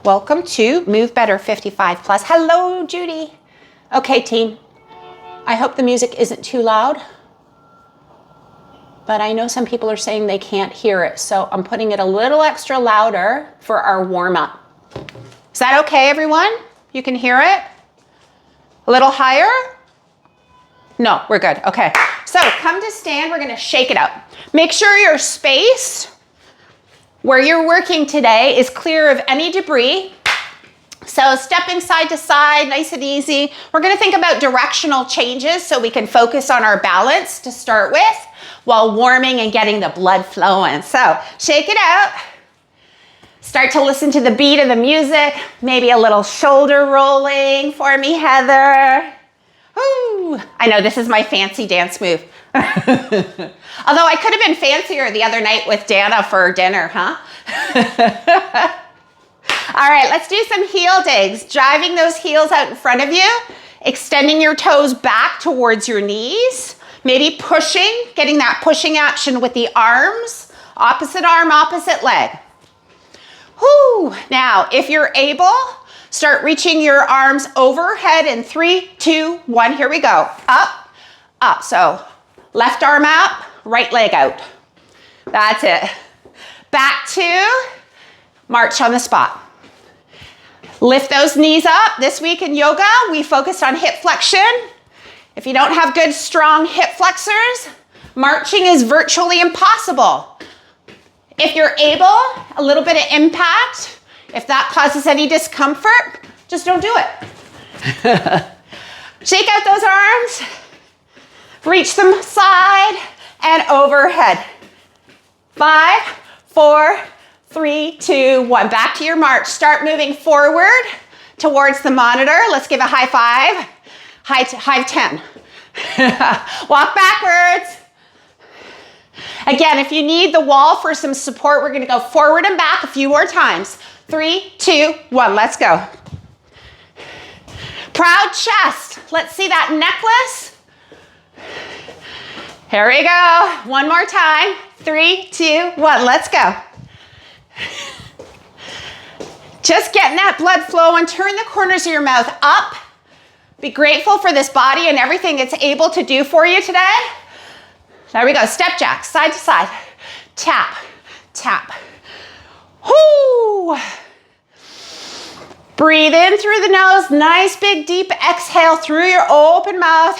welcome to Move Better 55 Plus. Hello, Judy. Okay, team. I hope the music isn't too loud, but I know some people are saying they can't hear it, so I'm putting it a little extra louder for our warm-up. Is that okay, everyone? You can hear it? A little higher? No, we're good. Okay. So come to stand. We're going to shake it up. Make sure your space where you're working today is clear of any debris. So stepping side to side, nice and easy. We're going to think about directional changes so we can focus on our balance to start with while warming and getting the blood flowing. So shake it out. Start to listen to the beat of the music. Maybe a little shoulder rolling for me, Heather. Ooh, I know this is my fancy dance move. Although I could have been fancier the other night with Dana for dinner, huh? All right, let's do some heel digs. Driving those heels out in front of you, extending your toes back towards your knees, maybe pushing, getting that pushing action with the arms, opposite arm, opposite leg. Whoo! Now, if you're able, start reaching your arms overhead in 3, 2, 1. Here we go. Up, up. So left arm out, right leg out. That's it. Back to march on the spot. Lift those knees up. This week in yoga, we focused on hip flexion. If you don't have good, strong hip flexors, marching is virtually impossible. If you're able, a little bit of impact. If that causes any discomfort, just don't do it. Shake out those arms. Reach them side and overhead. 5, 4, 3, 2, 1. Back to your march. Start moving forward towards the monitor. Let's give a high five. High 10. Walk backwards. Again, if you need the wall for some support, we're going to go forward and back a few more times. 3, 2, 1. Let's go. Proud chest. Let's see that necklace. Here we go. One more time. 3, 2, 1. Let's go. Just getting that blood flowing. Turn the corners of your mouth up. Be grateful for this body and everything it's able to do for you today. There we go. Step jack, side to side. Tap, tap. Whoo! Breathe in through the nose. Nice big deep exhale through your open mouth.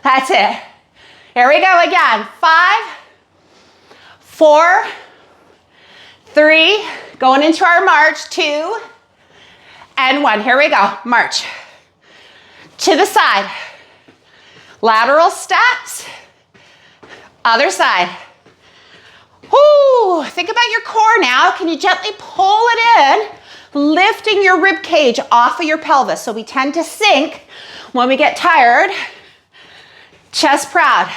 That's it. Here we go again. 5, 4, 3, going into our march. 2, and 1. Here we go. March. To the side. Lateral steps. Other side. Whoo! Think about your core now. Can you gently pull it in, lifting your rib cage off of your pelvis? So we tend to sink when we get tired. Chest proud.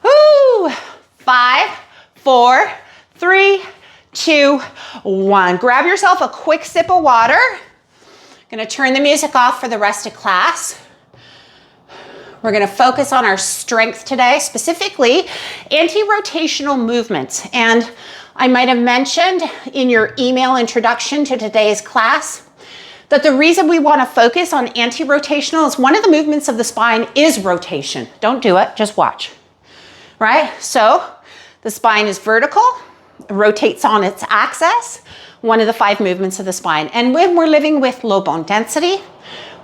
Whoo! 5, 4, 3, 2, 1. Grab yourself a quick sip of water. Gonna turn the music off for the rest of class. We're going to focus on our strength today, specifically anti-rotational movements. And I might have mentioned in your email introduction to today's class that the reason we want to focus on anti-rotational is one of the movements of the spine is rotation. Don't do it, just watch. Right? So the spine is vertical, rotates on its axis, one of the 5 movements of the spine. And when we're living with low bone density,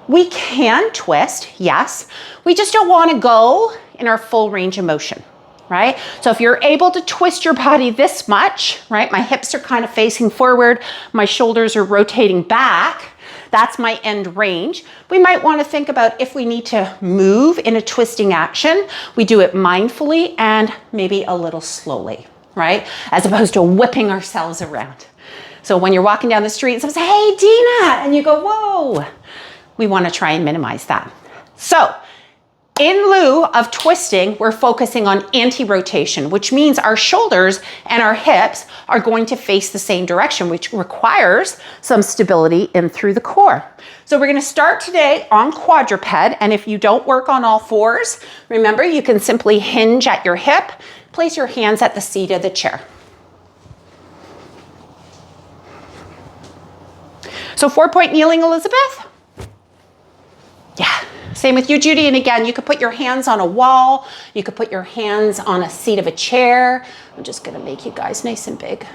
we can twist, yes. We just don't want to go in our full range of motion, right? So if you're able to twist your body this much, right? My hips are kind of facing forward, my shoulders are rotating back. That's my end range. We might want to think about if we need to move in a twisting action, we do it mindfully and maybe a little slowly, right? As opposed to whipping ourselves around. So when you're walking down the street and someone says, "Hey, Dina," and you go, "Whoa." We want to try and minimize that. So in lieu of twisting, we're focusing on anti-rotation, which means our shoulders and our hips are going to face the same direction, which requires some stability in through the core. So we're going to start today on quadruped. And if you don't work on all 4s, remember you can simply hinge at your hip, place your hands at the seat of the chair. So 4-point kneeling, Elizabeth. Yeah, same with you, Judy. And again, you could put your hands on a wall. You could put your hands on a seat of a chair. I'm just gonna make you guys nice and big.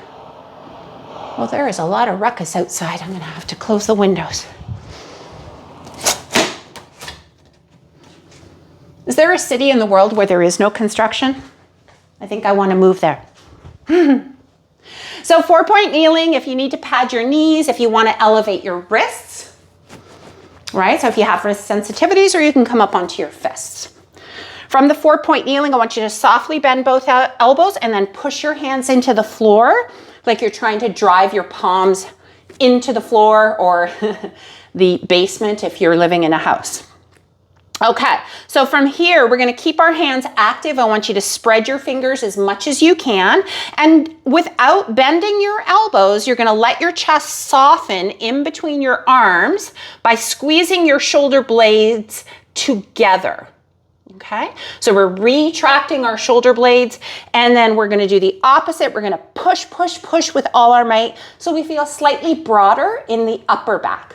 Well, there is a lot of ruckus outside. I'm gonna have to close the windows. Is there a city in the world where there is no construction? I think I wanna move there. So 4-point kneeling, if you need to pad your knees, if you wanna elevate your wrists, right? So if you have wrist sensitivities, or you can come up onto your fists. From the 4-point kneeling, I want you to softly bend both elbows and then push your hands into the floor like you're trying to drive your palms into the floor or the basement if you're living in a house. Okay, so from here, we're gonna keep our hands active. I want you to spread your fingers as much as you can. And without bending your elbows, you're gonna let your chest soften in between your arms by squeezing your shoulder blades together. Okay, so we're retracting our shoulder blades, and then we're gonna do the opposite. We're gonna push, push, push with all our might so we feel slightly broader in the upper back.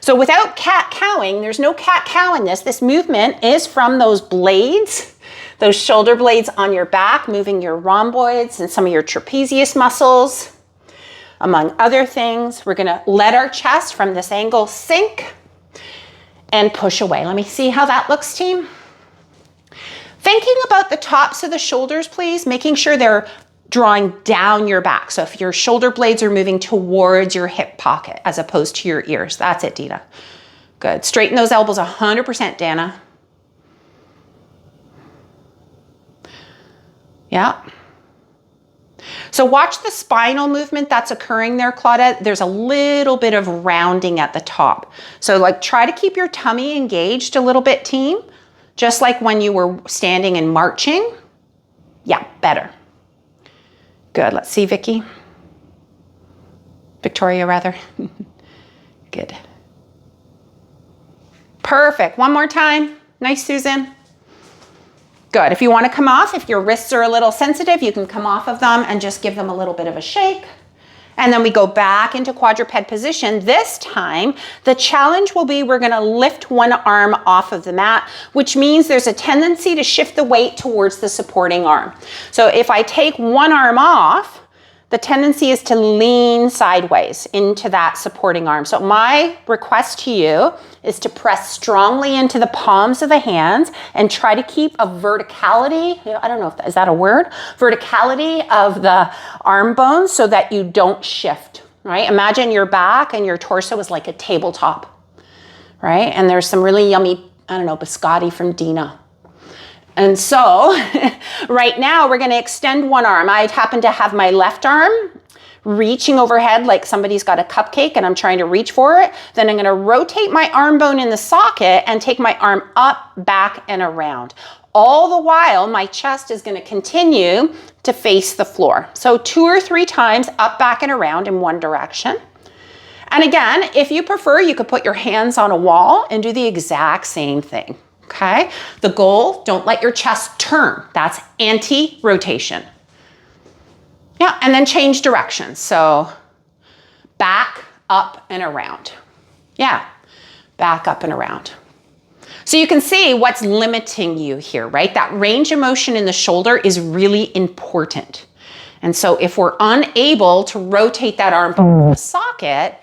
So without cat-cowing, there's no cat-cow in this. This movement is from those blades, those shoulder blades on your back, moving your rhomboids and some of your trapezius muscles, among other things. We're gonna let our chest from this angle sink and push away. Let me see how that looks, team. Thinking about the tops of the shoulders, please, making sure they're drawing down your back. So if your shoulder blades are moving towards your hip pocket as opposed to your ears. That's it, Dina. Good. Straighten those elbows 100%, Dana. Yeah. So watch the spinal movement that's occurring there, Claudette. There's a little bit of rounding at the top. So like try to keep your tummy engaged a little bit, team. Just like when you were standing and marching. Yeah, better. Good, let's see, Victoria rather. Good. Perfect, one more time. Nice, Susan. Good, if you wanna come off, if your wrists are a little sensitive, you can come off of them and just give them a little bit of a shake. And then we go back into quadruped position. This time, the challenge will be we're gonna lift one arm off of the mat, which means there's a tendency to shift the weight towards the supporting arm. So if I take one arm off, the tendency is to lean sideways into that supporting arm. So my request to you is to press strongly into the palms of the hands and try to keep a verticality, I don't know if is that a word? Verticality of the arm bones so that you don't shift, right? Imagine your back and your torso is like a tabletop, right? And there's some really yummy, I don't know, biscotti from Dina. And so right now we're gonna extend one arm. I happen to have my left arm reaching overhead like somebody's got a cupcake and I'm trying to reach for it. Then I'm gonna rotate my arm bone in the socket and take my arm up, back, and around. All the while, my chest is gonna continue to face the floor. So 2 or 3 times up, back, and around in one direction. And again, if you prefer, you could put your hands on a wall and do the exact same thing. Okay, the goal, don't let your chest turn. That's anti-rotation. Yeah, and then change directions. So back, up, and around. Yeah, back, up, and around. So you can see what's limiting you here, right? That range of motion in the shoulder is really important. And so if we're unable to rotate that arm from the socket,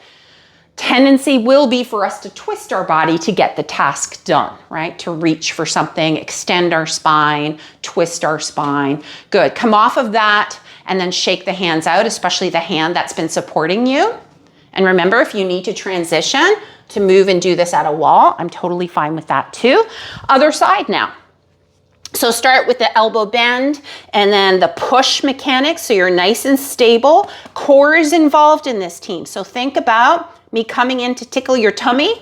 tendency will be for us to twist our body to get the task done, right? To reach for something, extend our spine, twist our spine. Good, come off of that and then shake the hands out, especially the hand that's been supporting you. And remember, if you need to transition to move and do this at a wall, I'm totally fine with that too. Other side now. So start with the elbow bend and then the push mechanics so you're nice and stable. Core is involved in this, team. So think about me coming in to tickle your tummy,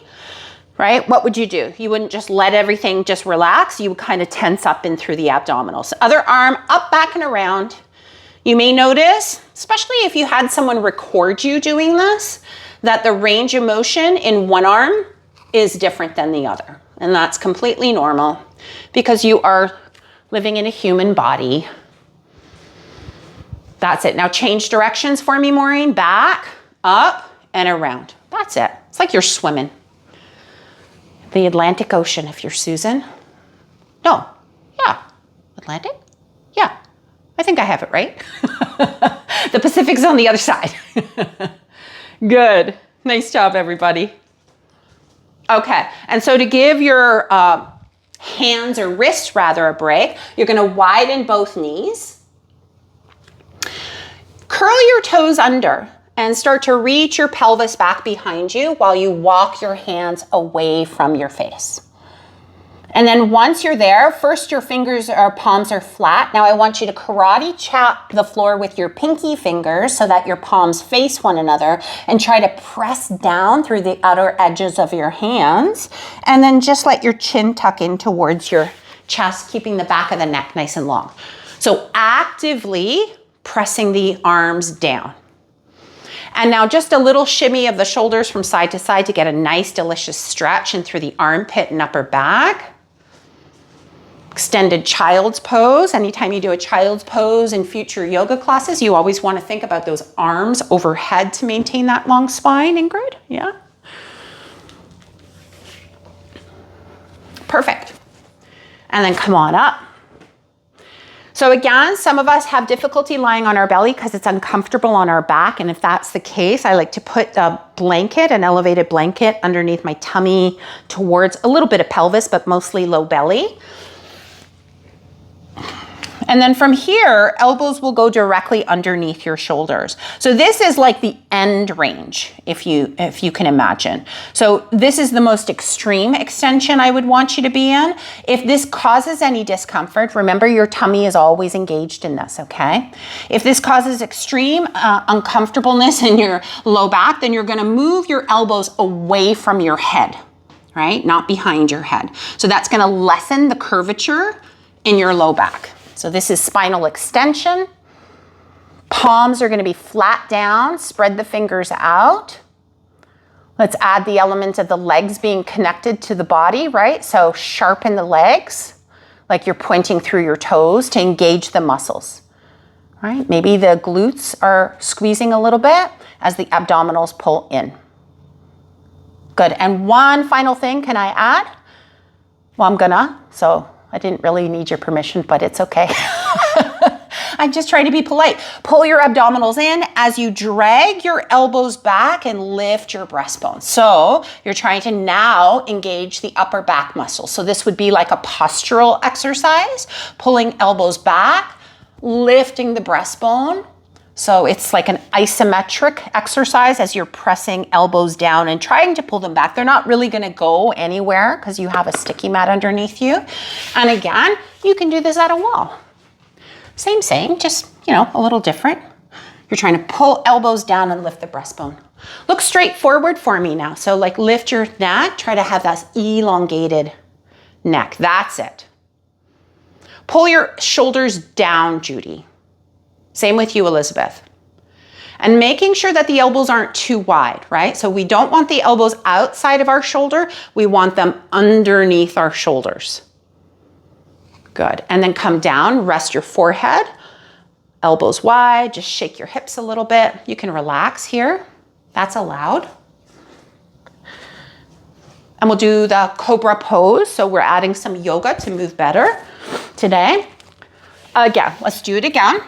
right? What would you do? You wouldn't just let everything just relax. You would kind of tense up in through the abdominals. Other arm up, back, and around. You may notice, especially if you had someone record you doing this, that the range of motion in one arm is different than the other. And that's completely normal because you are living in a human body. That's it. Now change directions for me, Maureen. Back, up, and around. That's it. It's like you're swimming. The Atlantic Ocean if you're Susan. No, yeah, Atlantic? Yeah, I think I have it right. The Pacific's on the other side. Good, nice job everybody. Okay, and so to give your hands or wrists rather a break, you're gonna widen both knees. Curl your toes under and start to reach your pelvis back behind you while you walk your hands away from your face. And then once you're there, first your fingers or palms are flat. Now I want you to karate chop the floor with your pinky fingers so that your palms face one another, and try to press down through the outer edges of your hands. And then just let your chin tuck in towards your chest, keeping the back of the neck nice and long. So actively pressing the arms down. And now just a little shimmy of the shoulders from side to side to get a nice delicious stretch in through the armpit and upper back. Extended child's pose. Anytime you do a child's pose in future yoga classes, you always want to think about those arms overhead to maintain that long spine, Ingrid. Yeah. Perfect. And then come on up. So again, some of us have difficulty lying on our belly because it's uncomfortable on our back. And if that's the case, I like to put a blanket, an elevated blanket underneath my tummy towards a little bit of pelvis, but mostly low belly. And then from here, elbows will go directly underneath your shoulders. So this is like the end range, if you can imagine. So this is the most extreme extension I would want you to be in. If this causes any discomfort, remember your tummy is always engaged in this, okay? If this causes extreme uncomfortableness in your low back, then you're gonna move your elbows away from your head, right? Not behind your head. So that's gonna lessen the curvature in your low back. So this is spinal extension. Palms are going to be flat down. Spread the fingers out. Let's add the element of the legs being connected to the body, right? So sharpen the legs like you're pointing through your toes to engage the muscles, right? Maybe the glutes are squeezing a little bit as the abdominals pull in. Good. And one final thing, can I add? Well, I'm gonna, so I didn't really need your permission, but it's okay. I'm just trying to be polite. Pull your abdominals in as you drag your elbows back and lift your breastbone. So you're trying to now engage the upper back muscles. So this would be like a postural exercise, pulling elbows back, lifting the breastbone. So it's like an isometric exercise as you're pressing elbows down and trying to pull them back. They're not really gonna go anywhere because you have a sticky mat underneath you. And again, you can do this at a wall. Same, just, a little different. You're trying to pull elbows down and lift the breastbone. Look straight forward for me now. So like lift your neck, try to have that elongated neck. That's it. Pull your shoulders down, Judy. Same with you, Elizabeth. And making sure that the elbows aren't too wide, right? So we don't want the elbows outside of our shoulder. We want them underneath our shoulders. Good. And then come down, rest your forehead, elbows wide, just shake your hips a little bit. You can relax here. That's allowed. And we'll do the cobra pose. So we're adding some yoga to move better today. Again, let's do it again.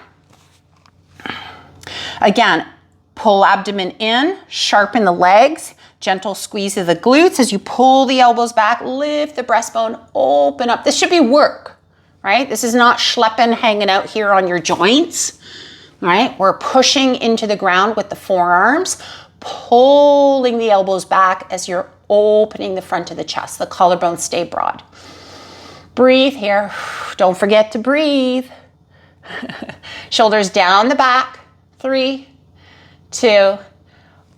Again, pull abdomen in, sharpen the legs, gentle squeeze of the glutes as you pull the elbows back, lift the breastbone, open up. This should be work, right? This is not schlepping, hanging out here on your joints, right? We're pushing into the ground with the forearms, pulling the elbows back as you're opening the front of the chest. The collarbones stay broad. Breathe here. Don't forget to breathe. Shoulders down the back. 3, 2,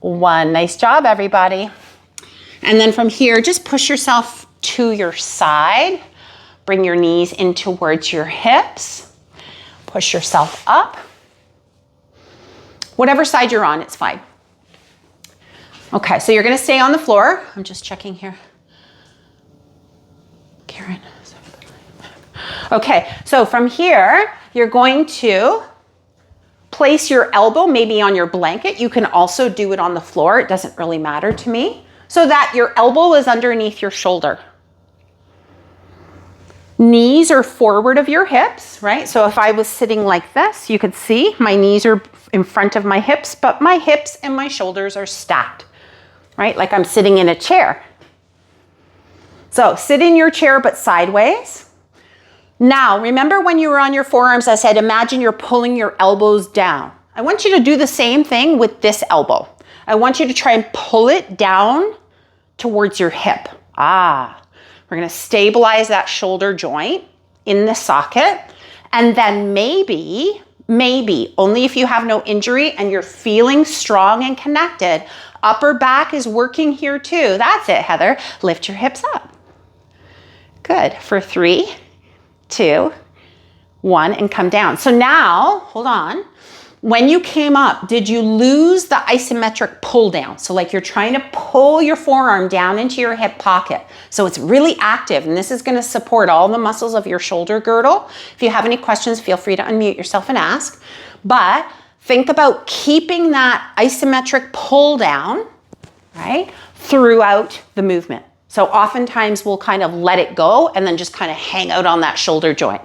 1. Nice job, everybody. And then from here, just push yourself to your side. Bring your knees in towards your hips. Push yourself up. Whatever side you're on, it's fine. Okay, so you're gonna stay on the floor. I'm just checking here. Karen. Okay, so from here, you're going to place your elbow maybe on your blanket. You can also do it on the floor. It doesn't really matter to me. So that your elbow is underneath your shoulder. Knees are forward of your hips, right? So if I was sitting like this, you could see my knees are in front of my hips, but my hips and my shoulders are stacked, right? Like I'm sitting in a chair. So sit in your chair, but sideways. Now, remember when you were on your forearms, I said, imagine you're pulling your elbows down. I want you to do the same thing with this elbow. I want you to try and pull it down towards your hip. We're gonna stabilize that shoulder joint in the socket. And then maybe, only if you have no injury and you're feeling strong and connected, upper back is working here too. That's it, Heather. Lift your hips up. Good, for 3, 2, 1, and come down. So now, hold on. When you came up, did you lose the isometric pull down? So like you're trying to pull your forearm down into your hip pocket. So it's really active, and this is gonna support all the muscles of your shoulder girdle. If you have any questions, feel free to unmute yourself and ask. But think about keeping that isometric pull down, right, throughout the movement. So oftentimes we'll kind of let it go and then just kind of hang out on that shoulder joint.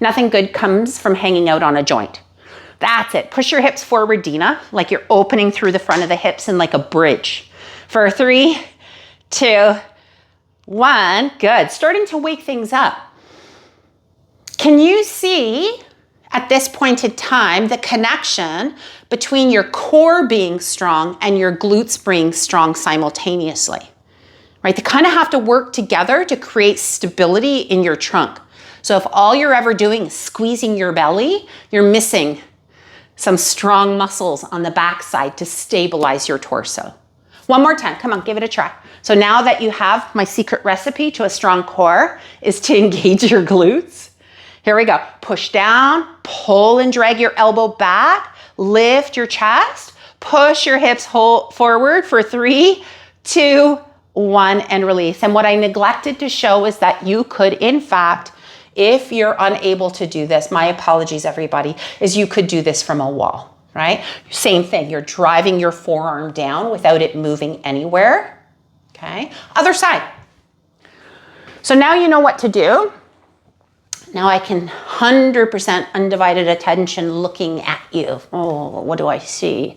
Nothing good comes from hanging out on a joint. That's it. Push your hips forward, Dina, like you're opening through the front of the hips in like a bridge. For 3, 2, 1. Good. Starting to wake things up. Can you see at this point in time the connection between your core being strong and your glutes being strong simultaneously? Right? They kind of have to work together to create stability in your trunk. So if all you're ever doing is squeezing your belly, you're missing some strong muscles on the backside to stabilize your torso. One more time, come on, give it a try. So now that you have my secret recipe to a strong core is to engage your glutes. Here we go. Push down, pull and drag your elbow back, lift your chest, push your hips forward for 3, 2, 1, and release. And what I neglected to show is that you could, in fact, if you're unable to do this, my apologies everybody, is you could do this from a wall, right? Same thing, you're driving your forearm down without it moving anywhere, okay? Other side. So now you know what to do. Now I can 100% undivided attention looking at you. Oh, what do I see?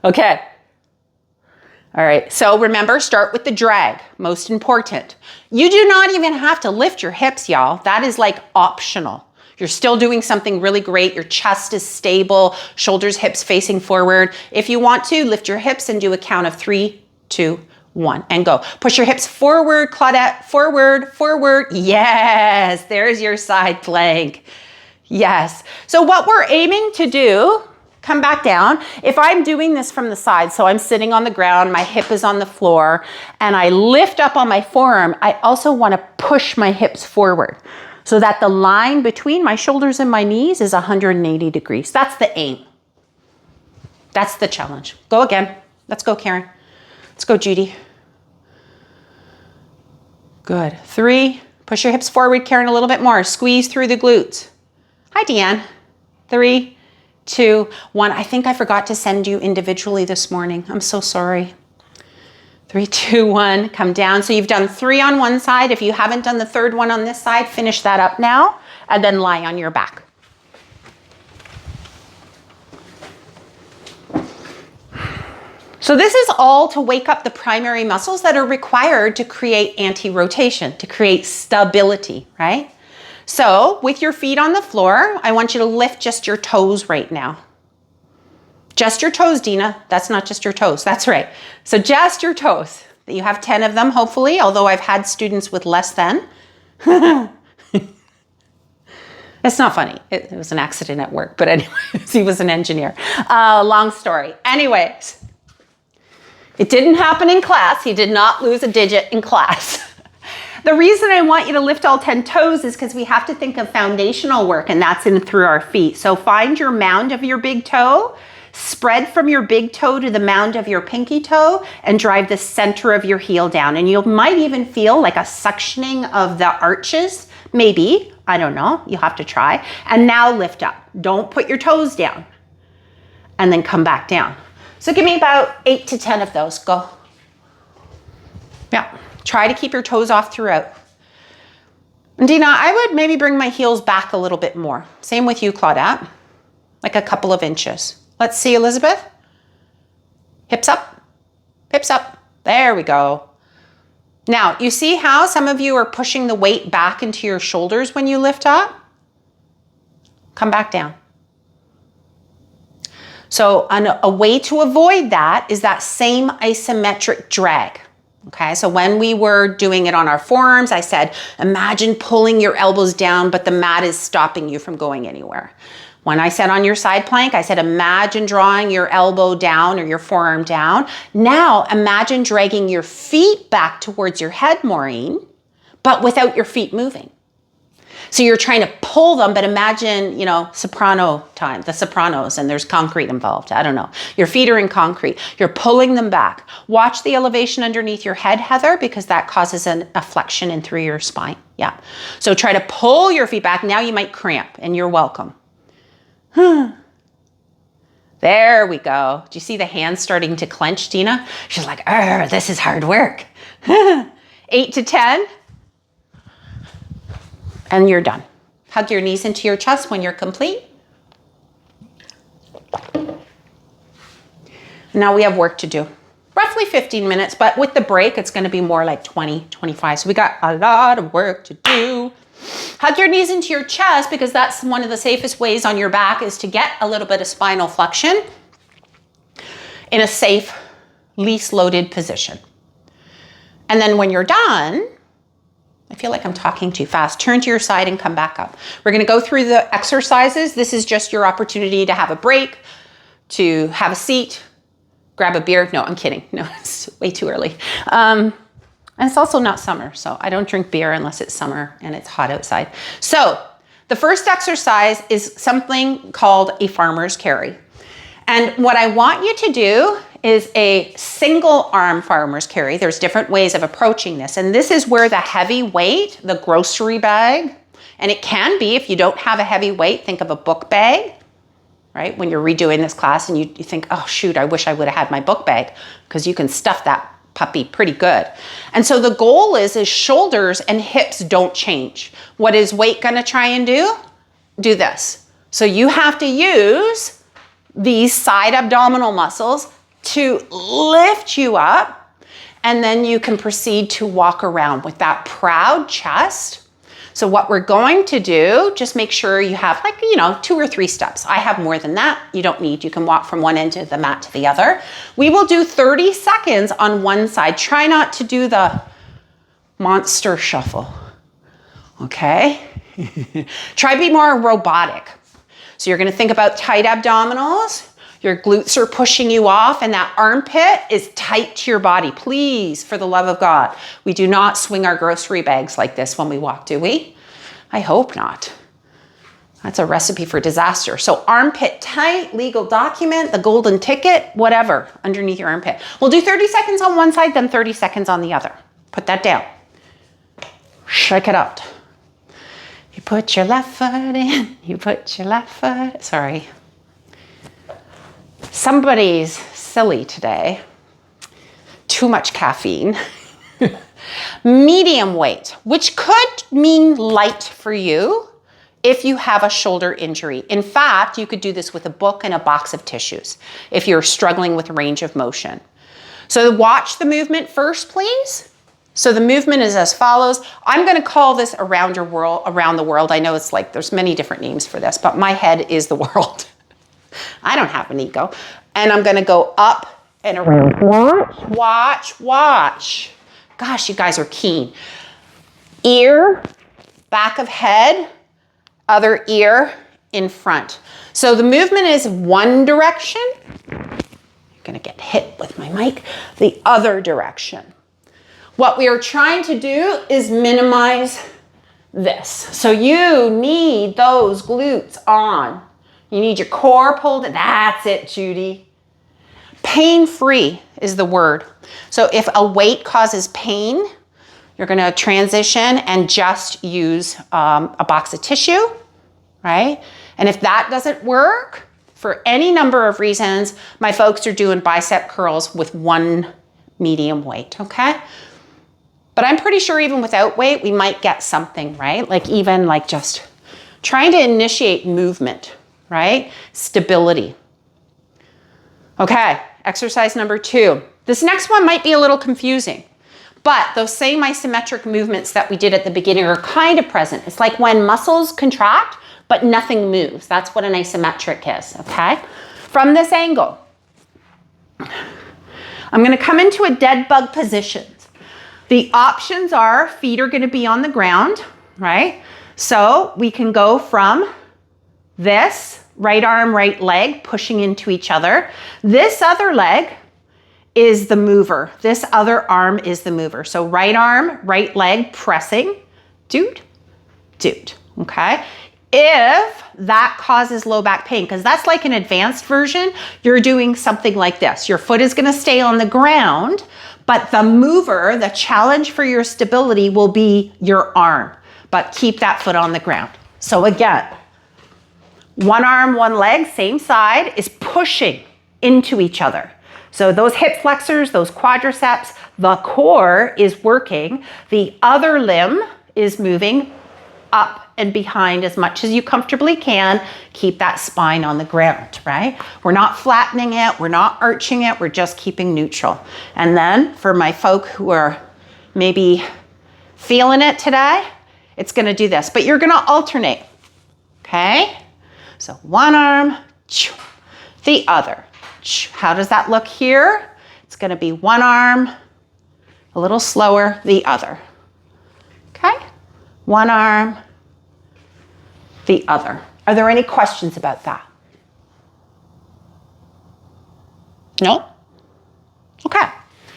Okay. All right, so remember, start with the drag, most important. You do not even have to lift your hips, y'all. That is like optional. You're still doing something really great. Your chest is stable, shoulders, hips facing forward. If you want to, lift your hips and do a count of 3, 2, 1, and go. Push your hips forward, Claudette, forward, forward. Yes, there's your side plank. Yes. So what we're aiming to do, come back down. If I'm doing this from the side, so I'm sitting on the ground, my hip is on the floor, and I lift up on my forearm, I also want to push my hips forward so that the line between my shoulders and my knees is 180 degrees. That's the aim. That's the challenge. Go again. Let's go, Karen. Let's go, Judy. Good. 3, push your hips forward, Karen, a little bit more. Squeeze through the glutes. Hi, Deanne. 3, 2, 1. I think I forgot to send you individually this morning. I'm so sorry. 3, 2, 1, come down. So you've done 3 on one side. If you haven't done the third one on this side, finish that up now and then lie on your back. So this is all to wake up the primary muscles that are required to create anti-rotation, to create stability, right? So with your feet on the floor, I want you to lift just your toes right now. Just your toes, Dina. That's not just your toes. That's right. So just your toes. You have 10 of them, hopefully, although I've had students with less than. It's not funny. It was an accident at work, but anyways, he was an engineer. Long story. Anyways, it didn't happen in class. He did not lose a digit in class. The reason I want you to lift all 10 toes is because we have to think of foundational work, and that's in through our feet. So find your mound of your big toe, spread from your big toe to the mound of your pinky toe, and drive the center of your heel down. And you might even feel like a suctioning of the arches, maybe, I don't know. You'll have to try. And now lift up. Don't put your toes down. And then come back down. So give me about 8 to 10 of those. Go. Yeah. Try to keep your toes off throughout. And Dina, I would maybe bring my heels back a little bit more. Same with you, Claudette. Like a couple of inches. Let's see, Elizabeth. Hips up. Hips up. There we go. Now, you see how some of you are pushing the weight back into your shoulders when you lift up? Come back down. So a way to avoid that is that same isometric drag. Okay, so when we were doing it on our forearms, I said, imagine pulling your elbows down, but the mat is stopping you from going anywhere. When I said on your side plank, I said, imagine drawing your elbow down or your forearm down. Now, imagine dragging your feet back towards your head, Maureen, but without your feet moving. So you're trying to pull them, but imagine, you know, soprano time, the Sopranos, and there's concrete involved. I don't know. Your feet are in concrete. You're pulling them back. Watch the elevation underneath your head, Heather, because that causes a flexion in through your spine. Yeah. So try to pull your feet back. Now you might cramp, and you're welcome. There we go. Do you see the hands starting to clench, Dina? She's like, this is hard work. 8 to 10. And you're done. Hug your knees into your chest when you're complete. Now we have work to do. Roughly 15 minutes, but with the break, it's gonna be more like 20, 25. So we got a lot of work to do. Hug your knees into your chest because that's one of the safest ways on your back is to get a little bit of spinal flexion in a safe, least loaded position. And then when you're done, I feel like I'm talking too fast. Turn to your side and come back up. We're gonna go through the exercises. This is just your opportunity to have a break, to have a seat, grab a beer. No, I'm kidding. No, it's way too early. And it's also not summer, so I don't drink beer unless it's summer and it's hot outside. So the first exercise is something called a farmer's carry. And what I want you to do is a single arm farmer's carry. There's different ways of approaching this. And this is where the heavy weight, the grocery bag, and it can be, if you don't have a heavy weight, think of a book bag, right? When you're redoing this class and you think, oh shoot, I wish I would have had my book bag, because you can stuff that puppy pretty good. And so the goal is shoulders and hips don't change. What is weight gonna try and do? Do this. So you have to use these side abdominal muscles to lift you up, and then you can proceed to walk around with that proud chest. So what we're going to do, just make sure you have 2 or 3 steps. I have more than that. You don't need, you can walk from one end of the mat to the other. We will do 30 seconds on one side. Try not to do the monster shuffle, okay? Try to be more robotic. So you're gonna think about tight abdominals. Your glutes are pushing you off, and that armpit is tight to your body. Please, for the love of God, we do not swing our grocery bags like this when we walk, do we? I hope not. That's a recipe for disaster. So armpit tight, legal document, the golden ticket, whatever, underneath your armpit. We'll do 30 seconds on one side, then 30 seconds on the other. Put that down. Shake it out. You put your left foot in, you put your left foot, sorry. Somebody's silly today. Too much caffeine. Medium weight, which could mean light for you if you have a shoulder injury. In fact, you could do this with a book and a box of tissues if you're struggling with range of motion. So watch the movement first, please. So the movement is as follows. I'm gonna call this around the world. I know it's like, there's many different names for this, but my head is the world. I don't have an ego. And I'm gonna go up and around. Watch, watch, watch. Gosh, you guys are keen. Ear, back of head, other ear in front. So the movement is one direction. I'm gonna get hit with my mic. The other direction. What we are trying to do is minimize this. So you need those glutes on. You need your core pulled in. That's it, Judy. Pain-free is the word. So if a weight causes pain, you're gonna transition and just use a box of tissue, right? And if that doesn't work, for any number of reasons, my folks are doing bicep curls with one medium weight, okay? But I'm pretty sure even without weight, we might get something, right? Like even like just trying to initiate movement, right? Stability. Okay, exercise number 2. This next one might be a little confusing, but those same isometric movements that we did at the beginning are kind of present. It's like when muscles contract, but nothing moves. That's what an isometric is, okay? From this angle, I'm gonna come into a dead bug position. The options are feet are gonna be on the ground, right? So we can go from this, right arm, right leg, pushing into each other. This other leg is the mover. This other arm is the mover. So right arm, right leg, pressing, doot, doot, okay? If that causes low back pain, because that's like an advanced version, you're doing something like this. Your foot is gonna stay on the ground, but the mover, the challenge for your stability will be your arm, but keep that foot on the ground. So again, one arm, one leg, same side, is pushing into each other. So those hip flexors, those quadriceps, the core is working. The other limb is moving up and behind as much as you comfortably can. Keep that spine on the ground, right? We're not flattening it, we're not arching it, we're just keeping neutral. And then for my folk who are maybe feeling it today, it's gonna do this, but you're gonna alternate, okay? So one arm, the other. How does that look here? It's gonna be one arm, a little slower, the other. Okay? One arm, the other. Are there any questions about that? No? Okay.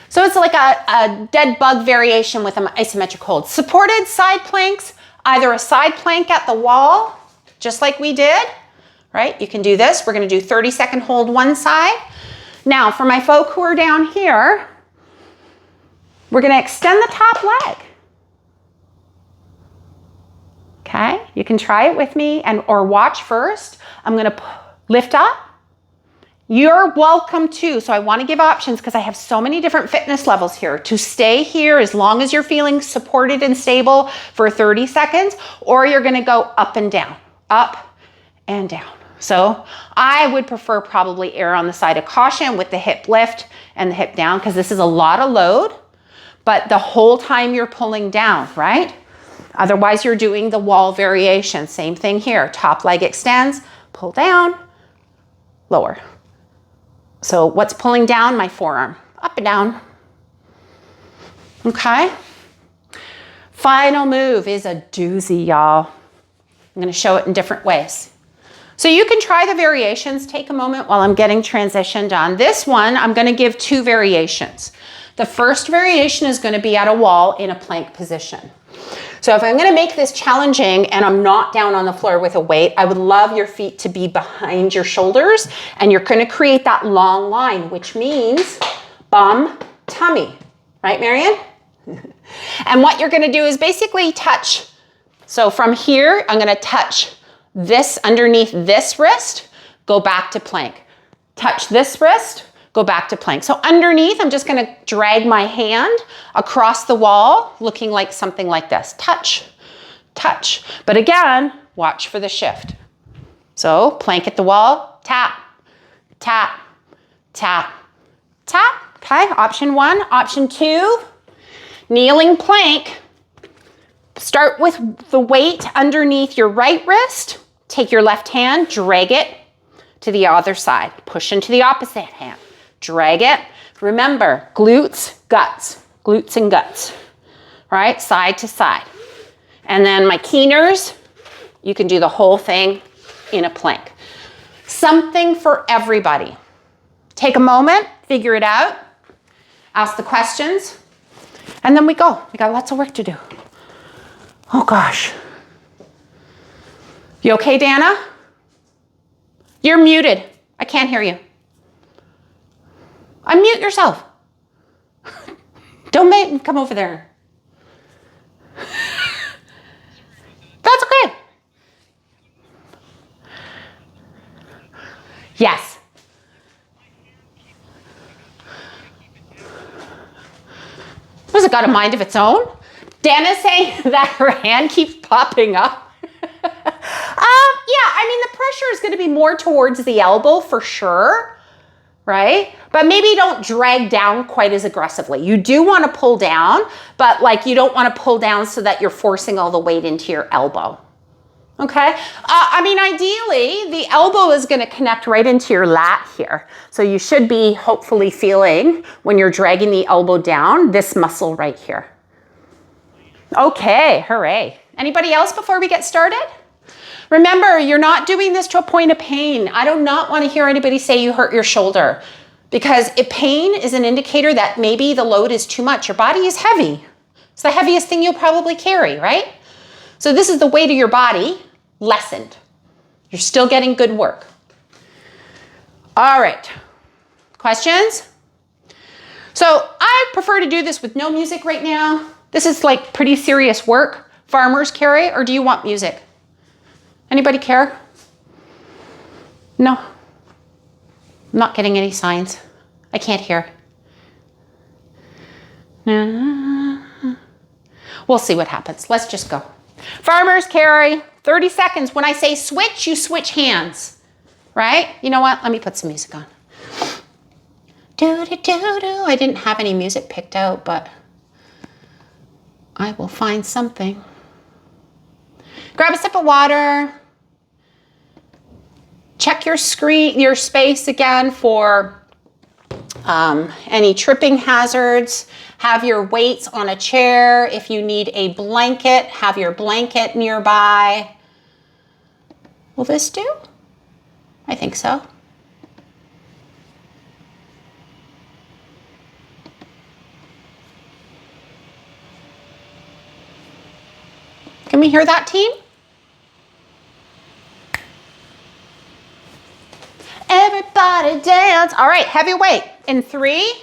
So it's like a dead bug variation with an isometric hold. Supported side planks, either a side plank at the wall, just like we did, right? You can do this. We're gonna do 30-second hold one side. Now, for my folk who are down here, we're gonna extend the top leg. Okay, you can try it with me or watch first. I'm gonna lift up. You're welcome to, so I wanna give options because I have so many different fitness levels here, to stay here as long as you're feeling supported and stable for 30 seconds, or you're gonna go up and down, up and down. So I would prefer probably err on the side of caution with the hip lift and the hip down, because this is a lot of load, but the whole time you're pulling down, right? Otherwise, you're doing the wall variation. Same thing here. Top leg extends, pull down, lower. So what's pulling down? My forearm. Up and down. Okay. Final move is a doozy, y'all. I'm going to show it in different ways. So you can try the variations. Take a moment while I'm getting transitioned on. This one, I'm going to give 2 variations. The first variation is going to be at a wall in a plank position. So if I'm gonna make this challenging and I'm not down on the floor with a weight, I would love your feet to be behind your shoulders, and you're gonna create that long line, which means bum, tummy, right, Marion? And what you're gonna do is basically touch. So from here, I'm gonna touch this underneath this wrist, go back to plank. Touch this wrist, go back to plank. So underneath, I'm just gonna drag my hand across the wall, looking like something like this. Touch, touch. But again, watch for the shift. So plank at the wall, tap, tap, tap, tap. Okay, option 1. Option 2, kneeling plank. Start with the weight underneath your right wrist. Take your left hand, drag it to the other side. Push into the opposite hand. Drag it. Remember, glutes, guts, glutes and guts, right? Side to side. And then my keeners, you can do the whole thing in a plank. Something for everybody. Take a moment, figure it out, ask the questions, and then we go. We got lots of work to do. Oh gosh. You okay, Dana? You're muted. I can't hear you. Unmute yourself. Don't come over there. Yes. Has it got a mind of its own? Dana's saying that her hand keeps popping up. Yeah, I mean, the pressure is going to be more towards the elbow for sure, right? But maybe don't drag down quite as aggressively. You do want to pull down, but like you don't want to pull down so that you're forcing all the weight into your elbow. Okay, I mean, ideally, the elbow is going to connect right into your lat here. So you should be hopefully feeling, when you're dragging the elbow down, this muscle right here. Okay, hooray. Anybody else before we get started? Remember, you're not doing this to a point of pain. I do not want to hear anybody say you hurt your shoulder, because pain is an indicator that maybe the load is too much. Your body is heavy. It's the heaviest thing you'll probably carry, right? So this is the weight of your body lessened. You're still getting good work. All right, questions? So I prefer to do this with no music right now. This is like pretty serious work. Farmers carry, or do you want music? Anybody care? No? I'm not getting any signs. I can't hear. We'll see what happens. Let's just go. Farmers carry, 30 seconds. When I say switch, you switch hands, right? You know what? Let me put some music on. Do-do-do-do. I didn't have any music picked out, but I will find something. Grab a sip of water. Check your screen, your space again for any tripping hazards. Have your weights on a chair. If you need a blanket, have your blanket nearby. Will this do? I think so. Can we hear that, team? Everybody dance. All right, heavy weight. In 3,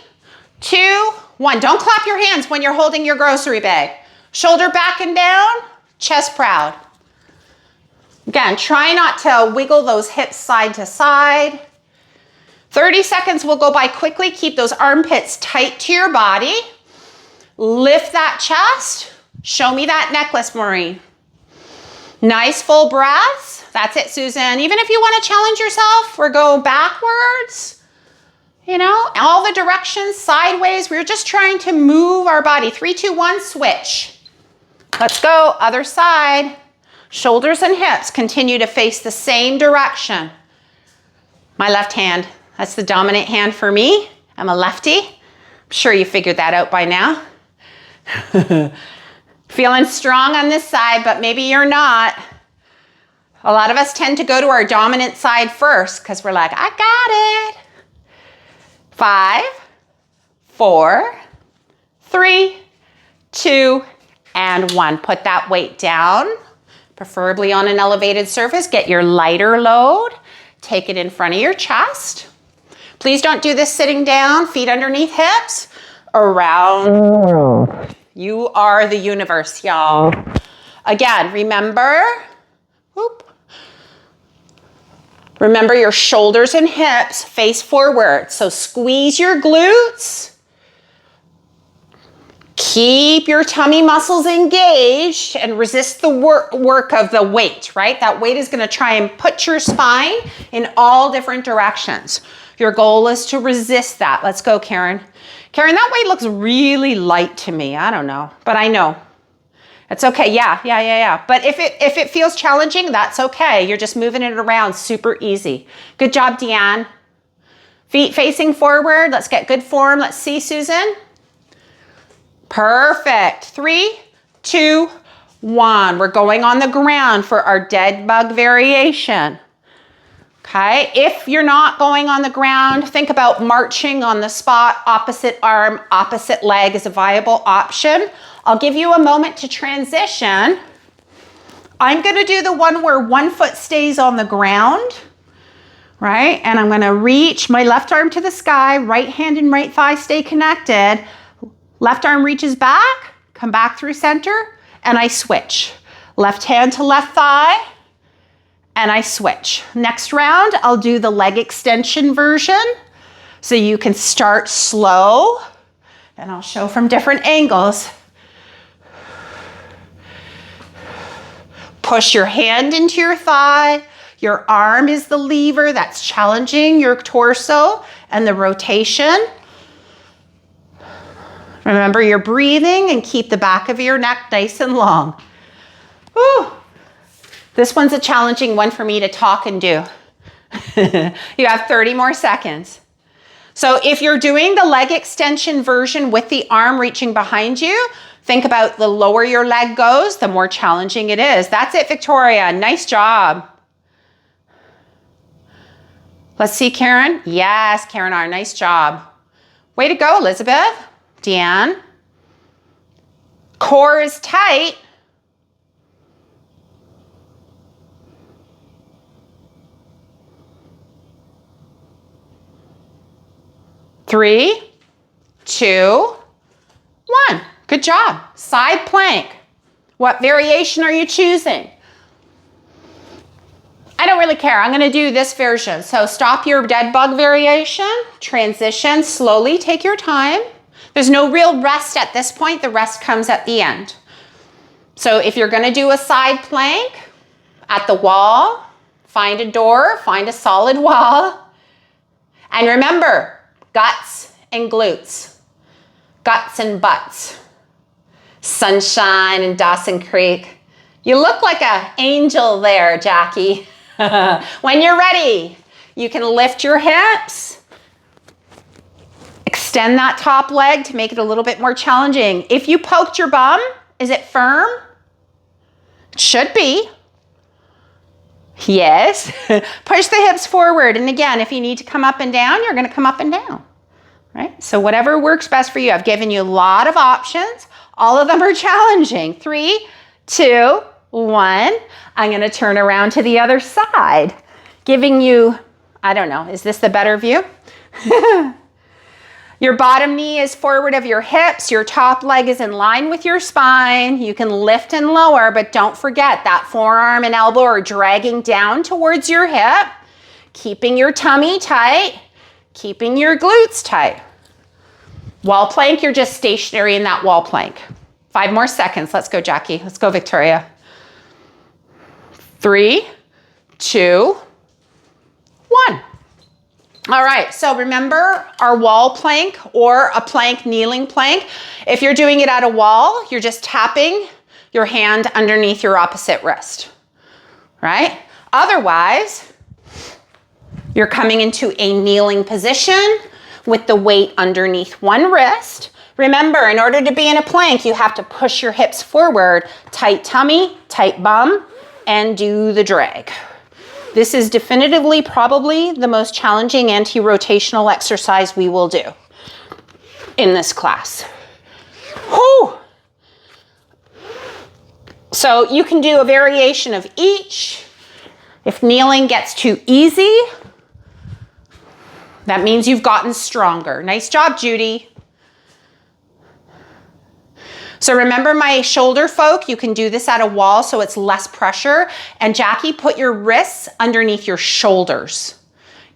2, 1. Don't clap your hands when you're holding your grocery bag. Shoulder back and down, chest proud. Again, try not to wiggle those hips side to side. 30 seconds will go by quickly. Keep those armpits tight to your body. Lift that chest. Show me that necklace, Maureen. Nice full breaths. That's it, Susan. Even if you want to challenge yourself or go backwards, you know, all the directions, sideways. We're just trying to move our body. 3, 2, 1, switch. Let's go, other side. Shoulders and hips continue to face the same direction. My left hand, that's the dominant hand for me. I'm a lefty. I'm sure you figured that out by now. Feeling strong on this side, but maybe you're not. A lot of us tend to go to our dominant side first because we're like, I got it. 5, 4, 3, 2, and 1. Put that weight down, preferably on an elevated surface. Get your lighter load. Take it in front of your chest. Please don't do this sitting down, feet underneath hips, around. You are the universe, y'all. Again, remember, whoop. Remember your shoulders and hips face forward. So squeeze your glutes. Keep your tummy muscles engaged and resist the work of the weight, right? That weight is going to try and put your spine in all different directions. Your goal is to resist that. Let's go, Karen. Karen, that weight looks really light to me. I don't know, but I know. It's okay. Yeah. But if it feels challenging, that's okay. You're just moving it around super easy. Good job, Deanne. Feet facing forward. Let's get good form. Let's see, Susan. Perfect. 3, 2, 1. We're going on the ground for our dead bug variation. Okay, if you're not going on the ground, think about marching on the spot. Opposite arm, opposite leg is a viable option. I'll give you a moment to transition. I'm gonna do the one where one foot stays on the ground, right? And I'm gonna reach my left arm to the sky, right hand and right thigh stay connected. Left arm reaches back, come back through center, and I switch. Left hand to left thigh, and I switch. Next round, I'll do the leg extension version. So you can start slow, and I'll show from different angles. Push your hand into your thigh. Your arm is the lever that's challenging your torso and the rotation. Remember, you're breathing and keep the back of your neck nice and long. Whew. This one's a challenging one for me to talk and do. You have 30 more seconds. So if you're doing the leg extension version with the arm reaching behind you, think about the lower your leg goes, the more challenging it is. That's it, Victoria. Nice job. Let's see, Karen. Yes, Karen R. Nice job. Way to go, Elizabeth. Deanne. Core is tight. Three, two, one. Good job. Side plank. What variation are you choosing? I don't really care. I'm going to do this version. So stop your dead bug variation, transition, slowly take your time. There's no real rest at this point. The rest comes at the end. So if you're going to do a side plank at the wall, find a door, find a solid wall. And remember, guts and glutes, guts and butts. Sunshine and Dawson Creek. You look like an angel there, Jackie. When you're ready, you can lift your hips, extend that top leg to make it a little bit more challenging. If you poked your bum, is it firm? It should be. Yes. Push the hips forward. And again, if you need to come up and down, you're going to come up and down. Right? So whatever works best for you. I've given you a lot of options. All of them are challenging. 3, 2, 1. I'm going to turn around to the other side, giving you, I don't know, is this the better view? Your bottom knee is forward of your hips. Your top leg is in line with your spine. You can lift and lower, but don't forget that forearm and elbow are dragging down towards your hip, keeping your tummy tight, keeping your glutes tight. Wall plank, you're just stationary in that wall plank. 5 more seconds. Let's go, Jackie. Let's go, Victoria. 3, 2, 1. All right, so remember our wall plank or a plank, kneeling plank. If you're doing it at a wall, you're just tapping your hand underneath your opposite wrist, right? Otherwise, you're coming into a kneeling position with the weight underneath one wrist. Remember, in order to be in a plank, you have to push your hips forward, tight tummy, tight bum, and do the drag. This is definitively probably the most challenging anti-rotational exercise we will do in this class. Whew. So you can do a variation of each. If kneeling gets too easy, that means you've gotten stronger. Nice job, Judy. So remember my shoulder folk, you can do this at a wall so it's less pressure. And Jackie, put your wrists underneath your shoulders.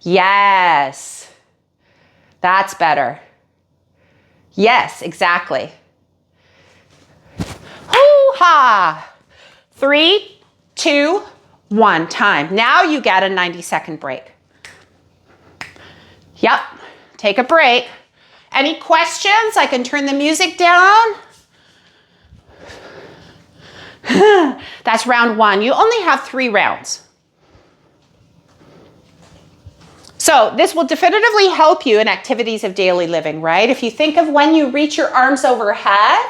Yes, that's better. Yes, exactly. Hoo-ha! 3, 2, 1, time. Now you get a 90-second break. Yep, take a break. Any questions? I can turn the music down. That's round 1. You only have 3 rounds. So this will definitively help you in activities of daily living, right? If you think of when you reach your arms overhead,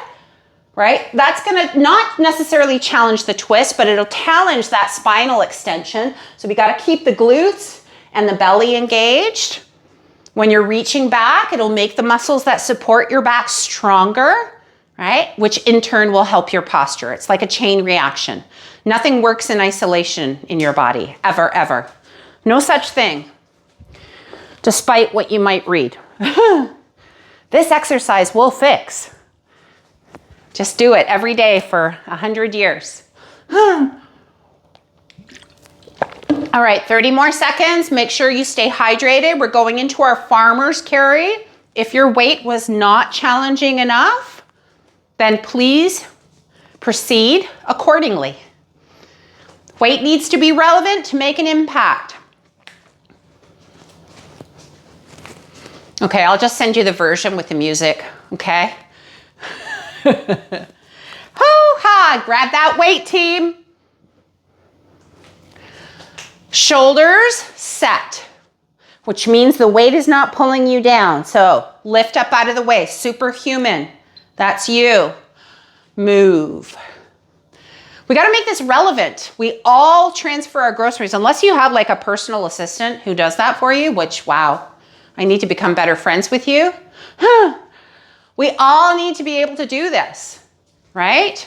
right? That's going to not necessarily challenge the twist, but it'll challenge that spinal extension. So we got to keep the glutes and the belly engaged. When you're reaching back, it'll make the muscles that support your back stronger, right? Which in turn will help your posture. It's like a chain reaction. Nothing works in isolation in your body, ever, ever. No such thing, despite what you might read. This exercise will fix. Just do it every day for 100 years. All right, 30 more seconds. Make sure you stay hydrated. We're going into our farmer's carry. If your weight was not challenging enough, then please proceed accordingly. Weight needs to be relevant to make an impact. Okay, I'll just send you the version with the music, okay? Hoo-ha! Grab that weight, team. Shoulders set, which means the weight is not pulling you down. So lift up out of the way, superhuman. That's you. Move. We got to make this relevant. We all transfer our groceries, unless you have like a personal assistant who does that for you, which, wow, I need to become better friends with you. We all need to be able to do this, right?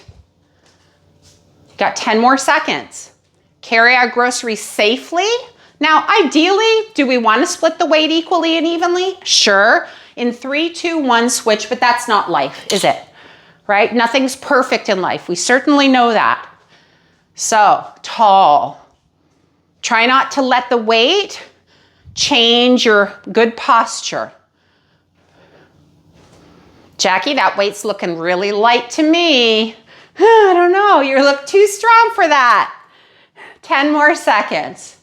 Got 10 more seconds. Carry our groceries safely. Now, ideally, do we want to split the weight equally and evenly? Sure. In 3, 2, 1, switch, but that's not life, is it? Right? Nothing's perfect in life. We certainly know that. So, tall. Try not to let the weight change your good posture. Jackie, that weight's looking really light to me. I don't know, you look too strong for that. 10 more seconds.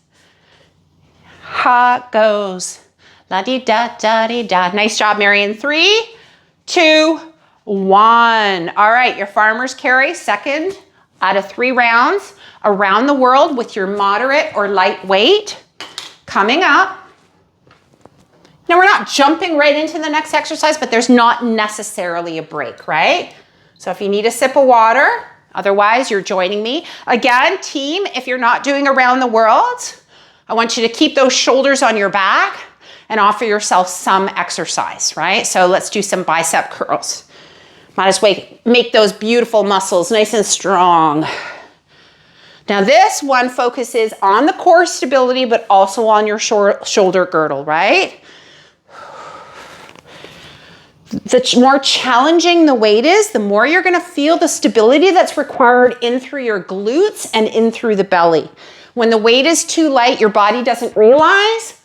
Ha goes. La-dee-da-da-dee-da. Nice job, Marion. 3, 2, 1. All right, your farmer's carry, second out of 3 rounds around the world with your moderate or light weight. Coming up. Now, we're not jumping right into the next exercise, but there's not necessarily a break, right? So if you need a sip of water, otherwise you're joining me. Again, team, if you're not doing around the world, I want you to keep those shoulders on your back and offer yourself some exercise, right? So let's do some bicep curls. Might as well make those beautiful muscles nice and strong. Now this one focuses on the core stability, but also on your shoulder girdle, right? The more challenging the weight is, the more you're gonna feel the stability that's required in through your glutes and in through the belly. When the weight is too light, your body doesn't realize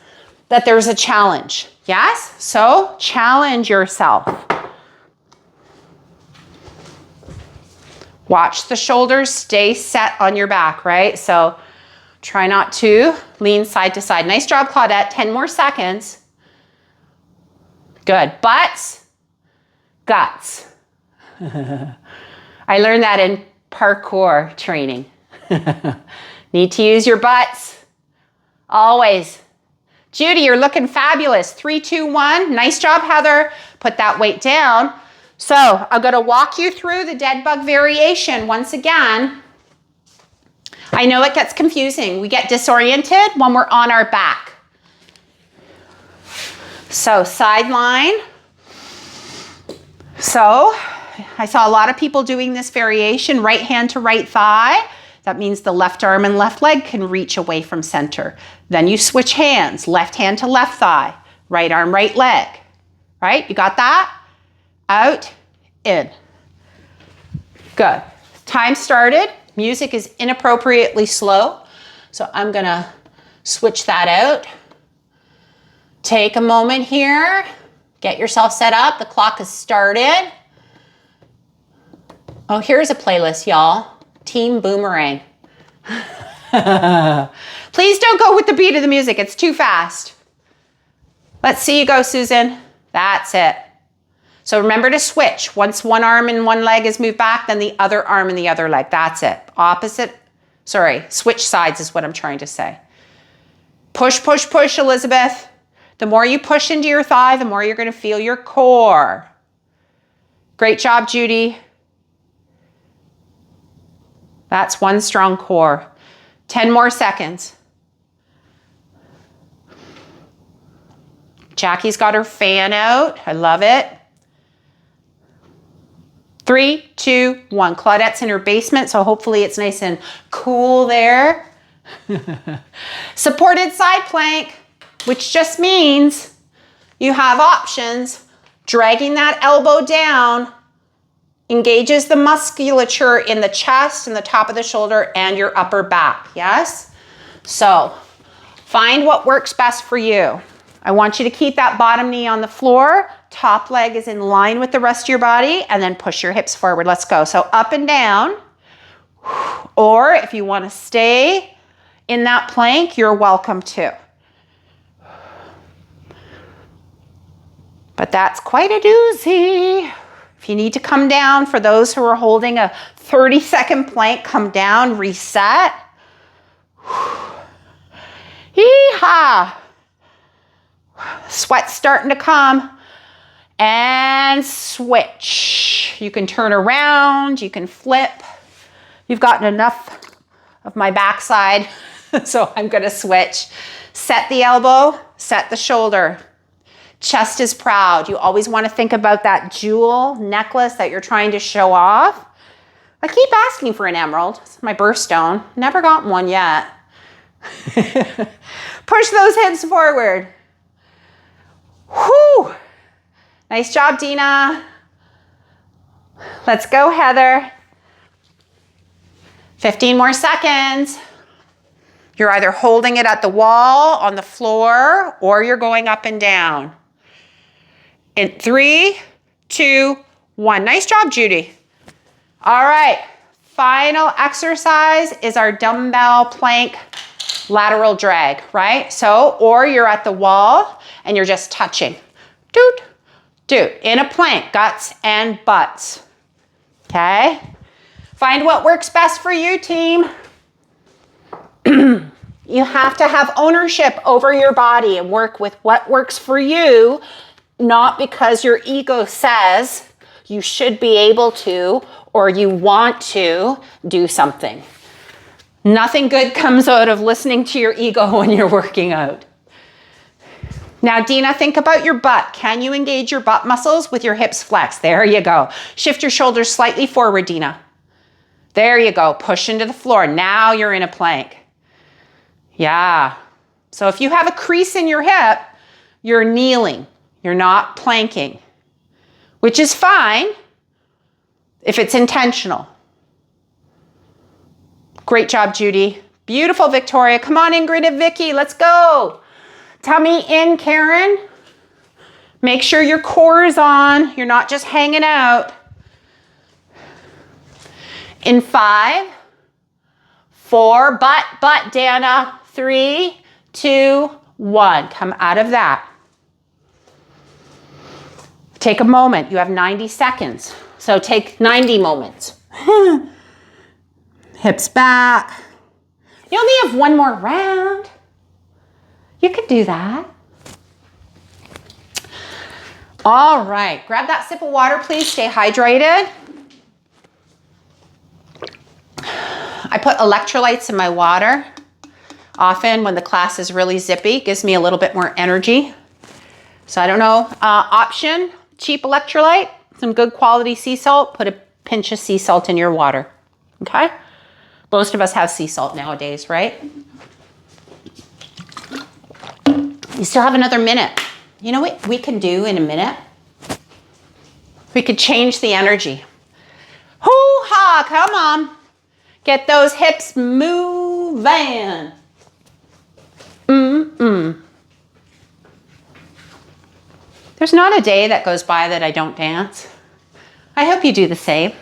that there's a challenge, yes? So challenge yourself. Watch the shoulders stay set on your back, right? So try not to lean side to side. Nice job, Claudette. 10 more seconds. Good. Butts. Guts. I learned that in parkour training. Need to use your butts. Always. Judy, you're looking fabulous. 3, 2, 1. Nice job, Heather. Put that weight down. So I'm going to walk you through the dead bug variation once again. I know it gets confusing. We get disoriented when we're on our back. So sideline. So I saw a lot of people doing this variation, right hand to right thigh. That means the left arm and left leg can reach away from center. Then you switch hands, left hand to left thigh, right arm, right leg, right? You got that? Out, in. Good. Time started. Music is inappropriately slow, so I'm gonna switch that out. Take a moment here. Get yourself set up. The clock has started. Oh, here's a playlist, y'all. Team Boomerang. Please don't go with the beat of the music. It's too fast. Let's see you go, Susan. That's it. So remember to switch. Once one arm and one leg is moved back, then the other arm and the other leg. That's it. Switch sides is what I'm trying to say. Push, push, push, Elizabeth. The more you push into your thigh, the more you're going to feel your core. Great job, Judy. That's one strong core. 10 more seconds. Jackie's got her fan out. I love it. 3, 2, 1. Claudette's in her basement, so hopefully it's nice and cool there. Supported side plank, which just means you have options. Dragging that elbow down engages the musculature in the chest and the top of the shoulder and your upper back, yes? So Find what works best for you. I want you to keep that bottom knee on the floor. Top leg is in line with the rest of your body, and then push your hips forward. Let's go. So up and down. Or if you want to stay in that plank, you're welcome to. But that's quite a doozy. If you need to come down, for those who are holding a 30-second plank, come down, reset. Yee-haw. Sweat's starting to come. And switch. You can turn around, you can flip. You've gotten enough of my backside, so I'm gonna switch. Set the elbow, set the shoulder. Chest is proud. You always want to think about that jewel necklace that you're trying to show off. I keep asking for an emerald. It's my birthstone. Never gotten one yet. Push those hips forward. Whew. Nice job, Dina. Let's go, Heather. 15 more seconds. You're either holding it at the wall, on the floor, or you're going up and down. In 3, 2, 1. Nice job, Judy. All right. Final exercise is our dumbbell plank lateral drag, right? So, or you're at the wall and you're just touching. Doot, doot. In a plank, guts and butts. Okay? Find what works best for you, team. You have to have ownership over your body and work with what works for you, not because your ego says you should be able to or you want to do something. Nothing good comes out of listening to your ego when you're working out. Now, Dina, think about your butt. Can you engage your butt muscles with your hips flexed? There you go. Shift your shoulders slightly forward, Dina. There you go. Push into the floor. Now you're in a plank. Yeah. So if you have a crease in your hip, you're kneeling. You're not planking, which is fine if it's intentional. Great job, Judy. Beautiful, Victoria. Come on, Ingrid and Vicky. Let's go. Tummy in, Karen. Make sure your core is on. You're not just hanging out. In 5, 4, butt, Dana. 3, 2, 1. Come out of that. Take a moment. You have 90 seconds. So take 90 moments. Hips back. You only have one more round. You could do that. All right. Grab that sip of water, please. Stay hydrated. I put electrolytes in my water. Often when the class is really zippy, it gives me a little bit more energy. So I don't know, option, cheap electrolyte, some good quality sea salt, put a pinch of sea salt in your water, okay? Most of us have sea salt nowadays, right? You still have another minute. You know what we can do in a minute? We could change the energy. Hoo-ha, come on. Get those hips moving. There's not a day that goes by that I don't dance. I hope you do the same.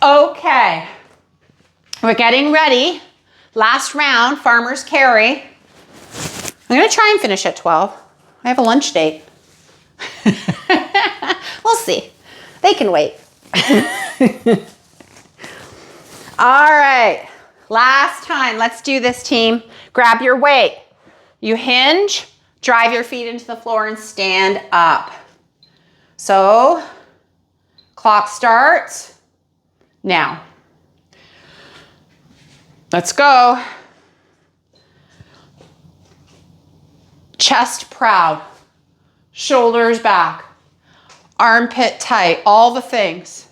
Okay, we're getting ready. Last round, farmer's carry. I'm gonna try and finish at 12. I have a lunch date. We'll see. They can wait. All right, last time. Let's do this, team. Grab your weight. You hinge, drive your feet into the floor and stand up. So, clock starts now. Let's go. Chest proud, shoulders back, armpit tight, all the things.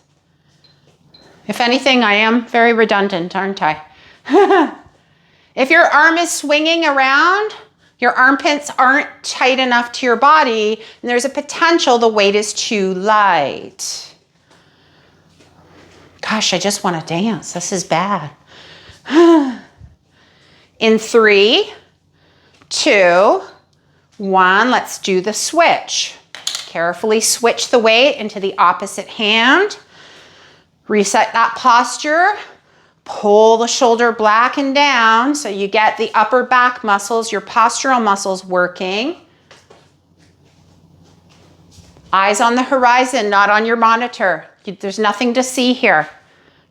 If anything, I am very redundant, aren't I? If your arm is swinging around, your armpits aren't tight enough to your body, and there's a potential the weight is too light. Gosh, I just want to dance. This is bad. In 3, 2, 1, let's do the switch. Carefully switch the weight into the opposite hand. Reset that posture. Pull the shoulder back and down so you get the upper back muscles, your postural muscles working. Eyes on the horizon, not on your monitor. There's nothing to see here.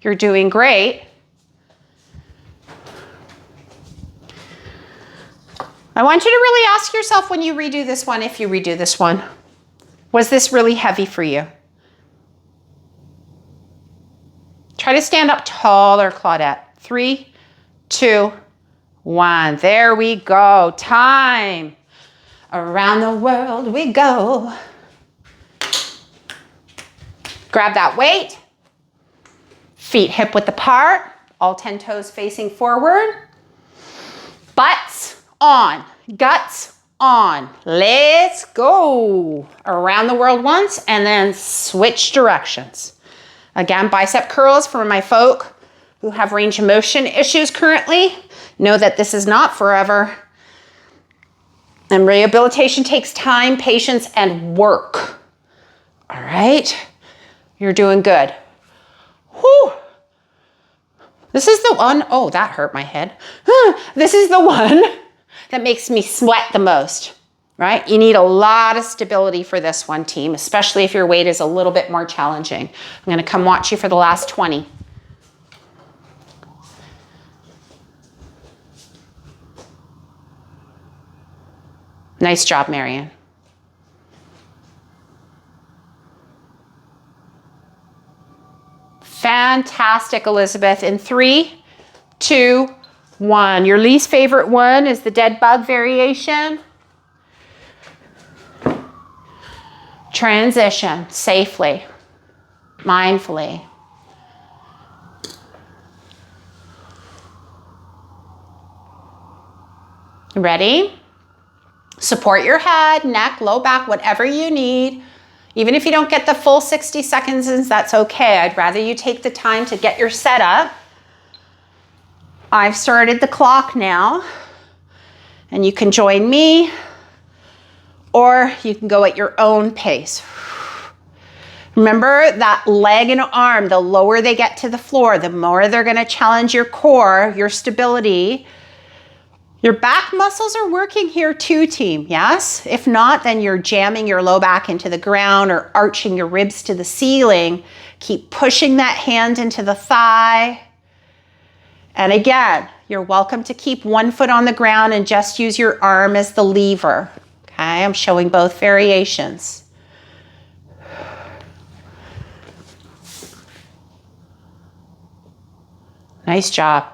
You're doing great. I want you to really ask yourself when you redo this one, if you redo this one, was this really heavy for you? Try to stand up taller, Claudette. 3, 2, 1. There we go. Time. Around the world we go. Grab that weight. Feet hip width apart. All 10 toes facing forward. Butts on. Guts on. Let's go. Around the world once and then switch directions. Again, bicep curls for my folk who have range of motion issues currently. Know that this is not forever. And rehabilitation takes time, patience, and work. All right? You're doing good. Whew. This is the one, oh, that hurt my head. This is the one that makes me sweat the most, right? You need a lot of stability for this one, team, especially if your weight is a little bit more challenging. I'm gonna come watch you for the last 20. Nice job, Marion. Fantastic, Elizabeth. In 3, 2, 1. Your least favorite one is the dead bug variation. Transition safely, mindfully. Ready? Support your head, neck, low back, whatever you need. Even if you don't get the full 60 seconds, that's okay. I'd rather you take the time to get your setup. I've started the clock now, and you can join me, or you can go at your own pace. Remember that leg and arm, the lower they get to the floor, the more they're gonna challenge your core, your stability. Your back muscles are working here too, team, yes? If not, then you're jamming your low back into the ground or arching your ribs to the ceiling. Keep pushing that hand into the thigh. And again, you're welcome to keep one foot on the ground and just use your arm as the lever. Okay, I'm showing both variations. Nice job.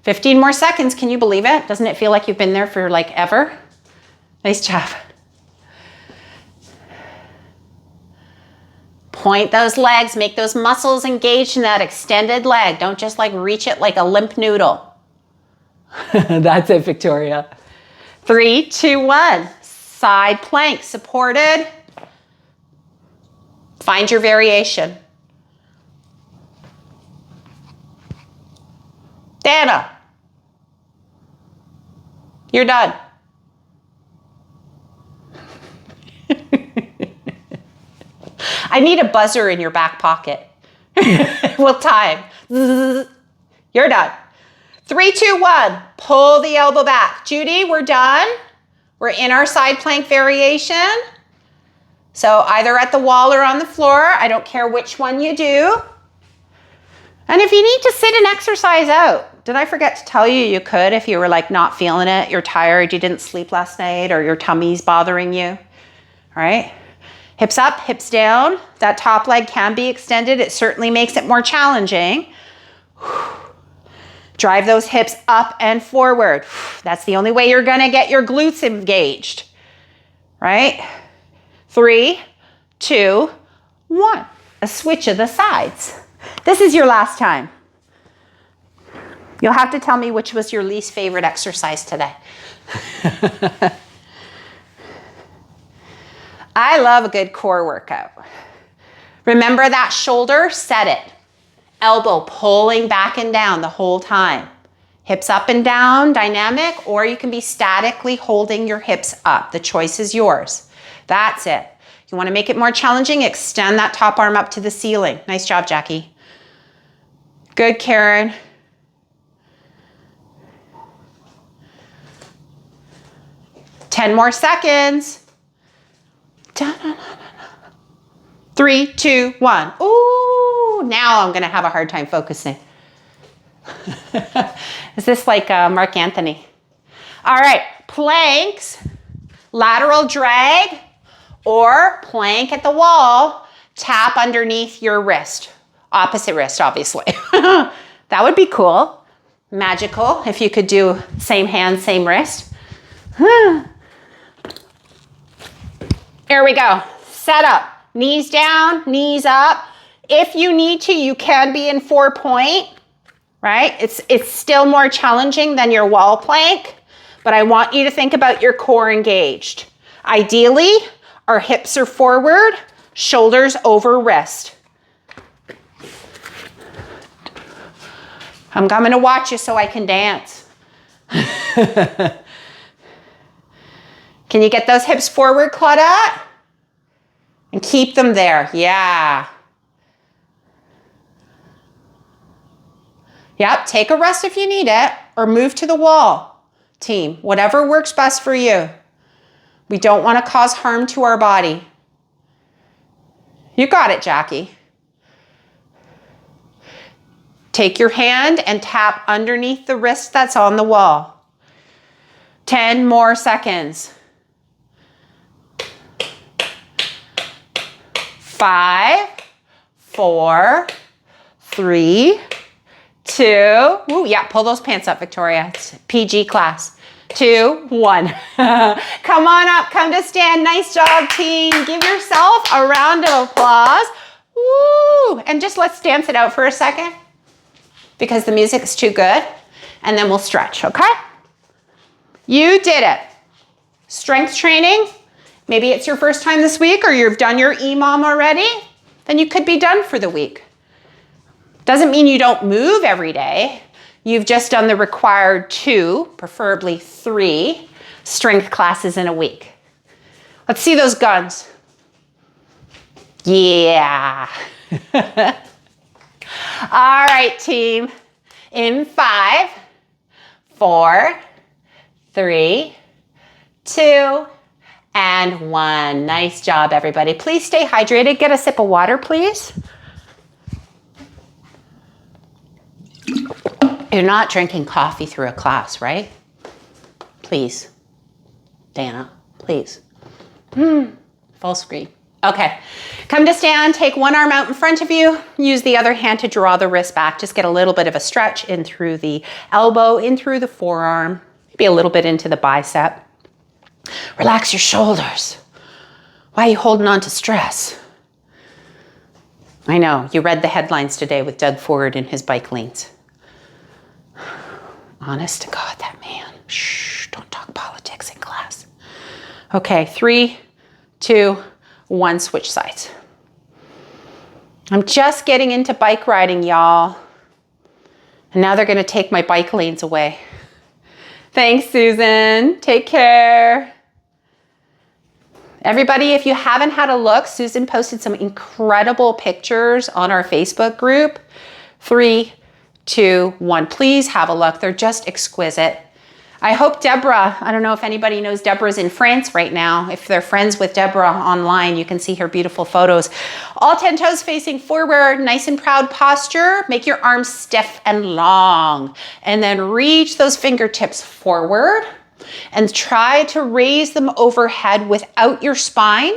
15 more seconds, can you believe it? Doesn't it feel like you've been there for like ever? Nice job. Point those legs, make those muscles engaged in that extended leg. Don't just like reach it like a limp noodle. That's it, Victoria. 3, 2, 1. Side plank, supported. Find your variation. Dana, you're done. I need a buzzer in your back pocket. We'll time. You're done. 3, 2, 1. Pull the elbow back. Judy, we're done. We're in our side plank variation. So either at the wall or on the floor. I don't care which one you do. And if you need to sit and exercise out, did I forget to tell you you could if you were like not feeling it, you're tired, you didn't sleep last night, or your tummy's bothering you, all right? Hips up, hips down. That top leg can be extended. It certainly makes it more challenging. Drive those hips up and forward. That's the only way you're gonna get your glutes engaged, right? 3, 2, 1. A switch of the sides. This is your last time. You'll have to tell me which was your least favorite exercise today. I love a good core workout. Remember that shoulder? Set it. Elbow pulling back and down the whole time. Hips up and down, dynamic, or you can be statically holding your hips up. The choice is yours. That's it. You want to make it more challenging, extend that top arm up to the ceiling. Nice job, Jackie. Good, Karen. Ten more seconds. 3, 2, 1. Ooh, now I'm going to have a hard time focusing. Is this like Mark Anthony? All right, planks, lateral drag, or plank at the wall, tap underneath your wrist. Opposite wrist, obviously. That would be cool. Magical if you could do same hand, same wrist. Here we go. Set up. Knees down, knees up. If you need to, you can be in 4-point, right? It's still more challenging than your wall plank, but I want you to think about your core engaged. Ideally, our hips are forward, shoulders over wrist. I'm coming to watch you so I can dance. Can you get those hips forward, Claudette? And keep them there. Yeah. Yep, take a rest if you need it, or move to the wall, team. Whatever works best for you. We don't want to cause harm to our body. You got it, Jackie. Take your hand and tap underneath the wrist that's on the wall. 10 more seconds. 5, 4, 3, 2. Ooh, yeah, pull those pants up, Victoria. It's PG class. 2, 1. Come on up, come to stand. Nice job, team. Give yourself a round of applause. Woo! And just let's dance it out for a second because the music's too good. And then we'll stretch, okay? You did it. Strength training. Maybe it's your first time this week or you've done your EMOM already. Then you could be done for the week. Doesn't mean you don't move every day. You've just done the required 2, preferably 3, strength classes in a week. Let's see those guns. Yeah. All right, team. In 5, 4, 3, 2, and 1. Nice job, everybody. Please stay hydrated. Get a sip of water, please. You're not drinking coffee through a class, right? Please. Dana, please. Full screen. Okay. Come to stand. Take one arm out in front of you. Use the other hand to draw the wrist back. Just get a little bit of a stretch in through the elbow, in through the forearm, maybe a little bit into the bicep. Relax your shoulders. Why are you holding on to stress? I know, you read the headlines today with Doug Ford and his bike lanes. Honest to God, that man. Shh, don't talk politics in class. Okay, 3, 2, 1, switch sides. I'm just getting into bike riding, y'all. And now they're gonna take my bike lanes away. Thanks, Susan. Take care. Everybody, if you haven't had a look, Susan posted some incredible pictures on our Facebook group. 3, 2, 1. Please have a look. They're just exquisite. I hope Deborah, I don't know if anybody knows Deborah's in France right now. If they're friends with Deborah online, you can see her beautiful photos. All 10 toes facing forward, nice and proud posture. Make your arms stiff and long. And then reach those fingertips forward and try to raise them overhead without your spine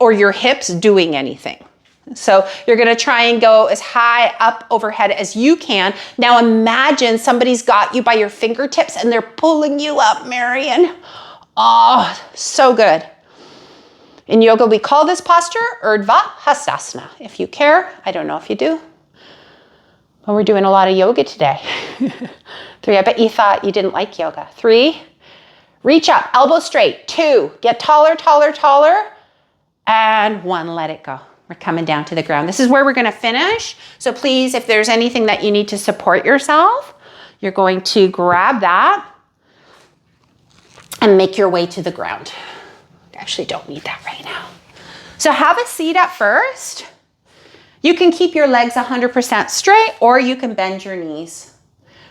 or your hips doing anything. So you're gonna try and go as high up overhead as you can. Now imagine somebody's got you by your fingertips and they're pulling you up, Marion. Oh, so good. In yoga, we call this posture Urdhva Hastasana. If you care, I don't know if you do, but we're doing a lot of yoga today. 3, I bet you thought you didn't like yoga. 3, reach up, elbow straight. 2, get taller, taller, taller. And 1, let it go. We're coming down to the ground. This is where we're gonna finish. So please, if there's anything that you need to support yourself, You're going to grab that and make your way to the ground. I actually don't need that right now. So have a seat at first. You can keep your legs 100% straight, or you can bend your knees.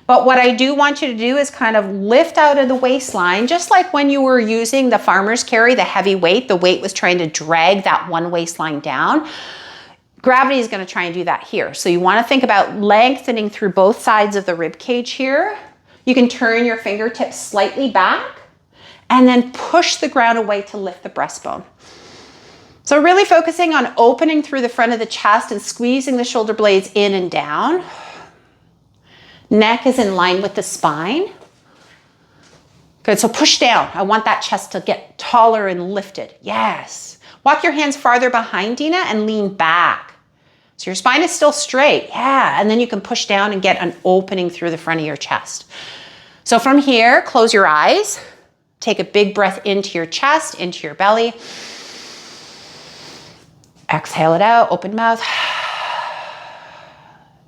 But what I do want you to do is kind of lift out of the waistline, just like when you were using the farmer's carry, the heavy weight, the weight was trying to drag that one waistline down. Gravity is going to try and do that here. So you want to think about lengthening through both sides of the rib cage here. You can turn your fingertips slightly back and then push the ground away to lift the breastbone. So really focusing on opening through the front of the chest and squeezing the shoulder blades in and down. Neck is in line with the spine. Good, so push down. I want that chest to get taller and lifted. Yes. Walk your hands farther behind, Dina, and lean back. So your spine is still straight. Yeah, and then you can push down and get an opening through the front of your chest. So from here, close your eyes. Take a big breath into your chest, into your belly. Exhale it out, open mouth.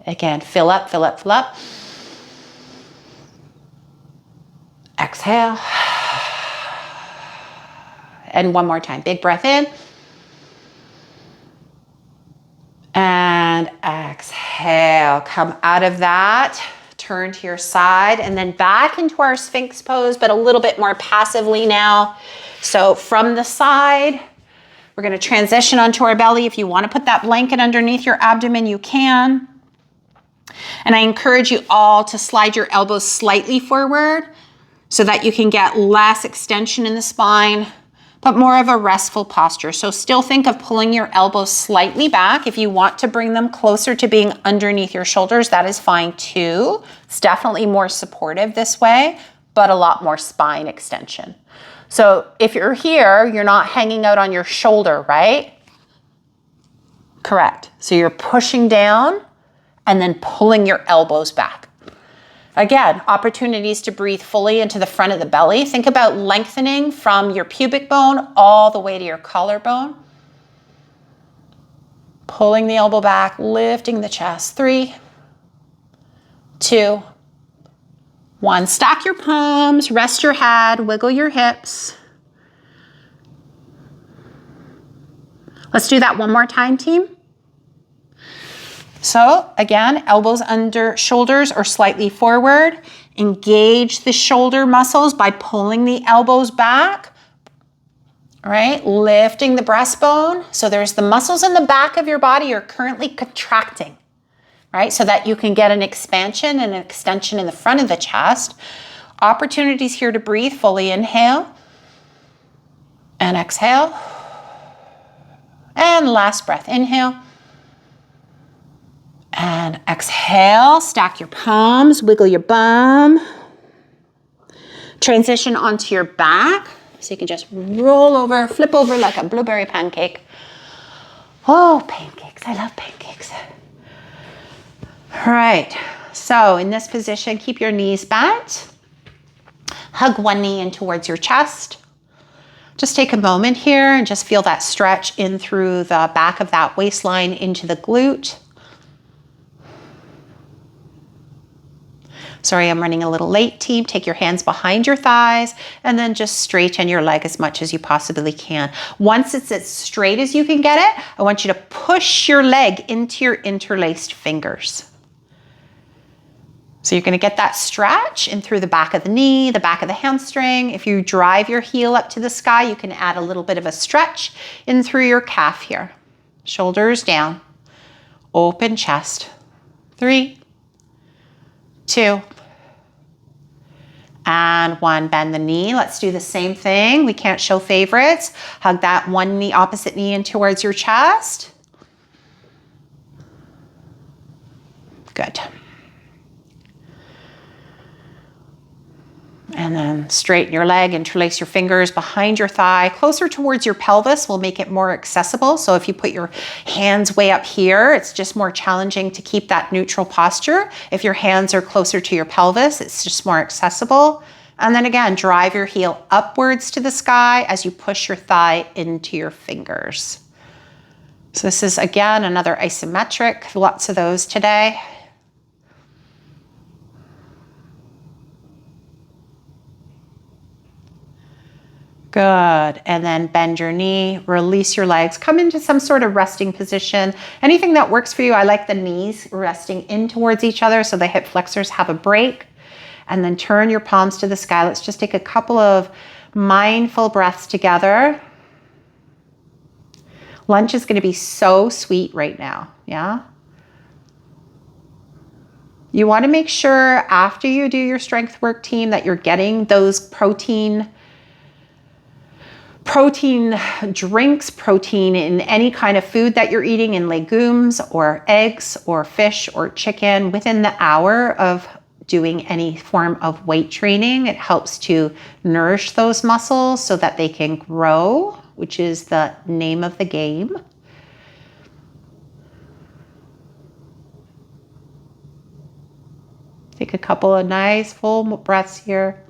Again, fill up, fill up, fill up. Exhale. And one more time, big breath in. And exhale, come out of that. Turn to your side and then back into our Sphinx pose, but a little bit more passively now. So from the side, we're going to transition onto our belly. If you want to put that blanket underneath your abdomen, you can. And I encourage you all to slide your elbows slightly forward so that you can get less extension in the spine, but more of a restful posture. So still think of pulling your elbows slightly back. If you want to bring them closer to being underneath your shoulders, that is fine too. It's definitely more supportive this way, but a lot more spine extension. So if you're here, you're not hanging out on your shoulder, right? Correct. So you're pushing down and then pulling your elbows back. Again, opportunities to breathe fully into the front of the belly. Think about lengthening from your pubic bone all the way to your collarbone. Pulling the elbow back, lifting the chest. 3, 2, 1. Stack your palms, rest your head, wiggle your hips. Let's do that one more time, team. So again, elbows under shoulders or slightly forward. Engage the shoulder muscles by pulling the elbows back. All right, lifting the breastbone. So there's the muscles in the back of your body are currently contracting, right? So that you can get an expansion and an extension in the front of the chest. Opportunities here to breathe fully. Inhale and exhale. And last breath, inhale. And exhale, stack your palms, wiggle your bum. Transition onto your back. So you can just roll over, flip over like a blueberry pancake. Oh, pancakes, I love pancakes. All right, so in this position, keep your knees bent. Hug one knee in towards your chest. Just take a moment here and just feel that stretch in through the back of that waistline into the glute. Sorry, I'm running a little late, team. Take your hands behind your thighs and then just straighten your leg as much as you possibly can. Once it's as straight as you can get it, I want you to push your leg into your interlaced fingers. So you're going to get that stretch in through the back of the knee, the back of the hamstring. If you drive your heel up to the sky, you can add a little bit of a stretch in through your calf here. Shoulders down, open chest. 3, 2, and 1. Bend the knee. Let's do the same thing. We can't show favorites. Hug that one knee, opposite knee in towards your chest. Good. And then straighten your leg, interlace your fingers behind your thigh, closer towards your pelvis will make it more accessible. So if you put your hands way up here, it's just more challenging to keep that neutral posture. If your hands are closer to your pelvis, it's just more accessible. And then again, drive your heel upwards to the sky as you push your thigh into your fingers. So this is again, another isometric, lots of those today. Good. And then bend your knee, release your legs, come into some sort of resting position. Anything that works for you. I like the knees resting in towards each other so the hip flexors have a break. And then turn your palms to the sky. Let's just take a couple of mindful breaths together. Lunch is going to be so sweet right now. Yeah. You want to make sure after you do your strength work team that you're getting those protein drinks, protein in any kind of food that you're eating, in legumes or eggs or fish or chicken within the hour of doing any form of weight training. It helps to nourish those muscles so that they can grow, which is the name of the game. Take a couple of nice full breaths here.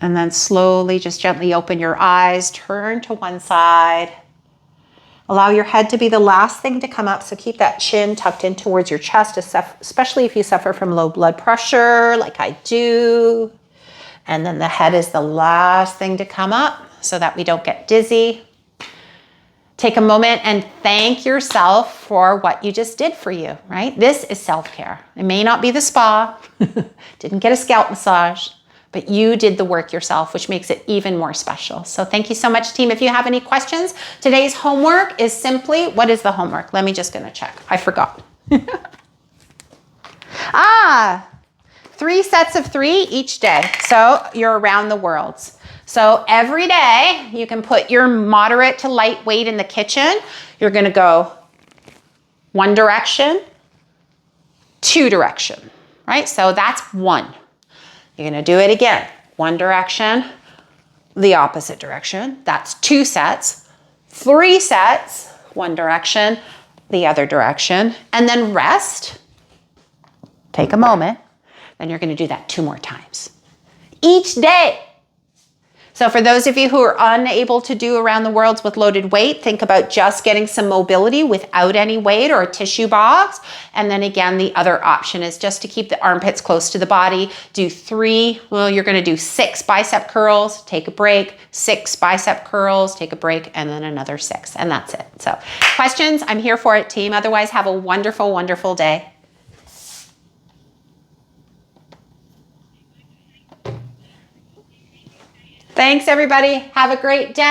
And then slowly, just gently open your eyes, turn to one side. Allow your head to be the last thing to come up, so keep that chin tucked in towards your chest, especially if you suffer from low blood pressure, like I do. And then the head is the last thing to come up so that we don't get dizzy. Take a moment and thank yourself for what you just did for you, right? This is self-care. It may not be the spa, didn't get a scalp massage, but you did the work yourself, which makes it even more special. So thank you so much, team. If you have any questions, today's homework is simply, what is the homework? Let me just gonna check. I forgot. 3 sets of 3 each day. So you're around the worlds. So every day you can put your moderate to light weight in the kitchen. You're gonna go one direction, 2 direction, right? So that's 1. You're gonna do it again. 1 direction, the opposite direction. That's 2 sets. 3 sets, 1 direction, the other direction, and then rest. Take a moment. Then you're gonna do that 2 more times each day. So for those of you who are unable to do around the worlds with loaded weight, think about just getting some mobility without any weight or a tissue box. And then again, the other option is just to keep the armpits close to the body. Do 3, well, you're gonna do 6 bicep curls, take a break, 6 bicep curls, take a break, and then another 6, and that's it. So questions, I'm here for it, team. Otherwise, have a wonderful, wonderful day. Thanks, everybody. Have a great day.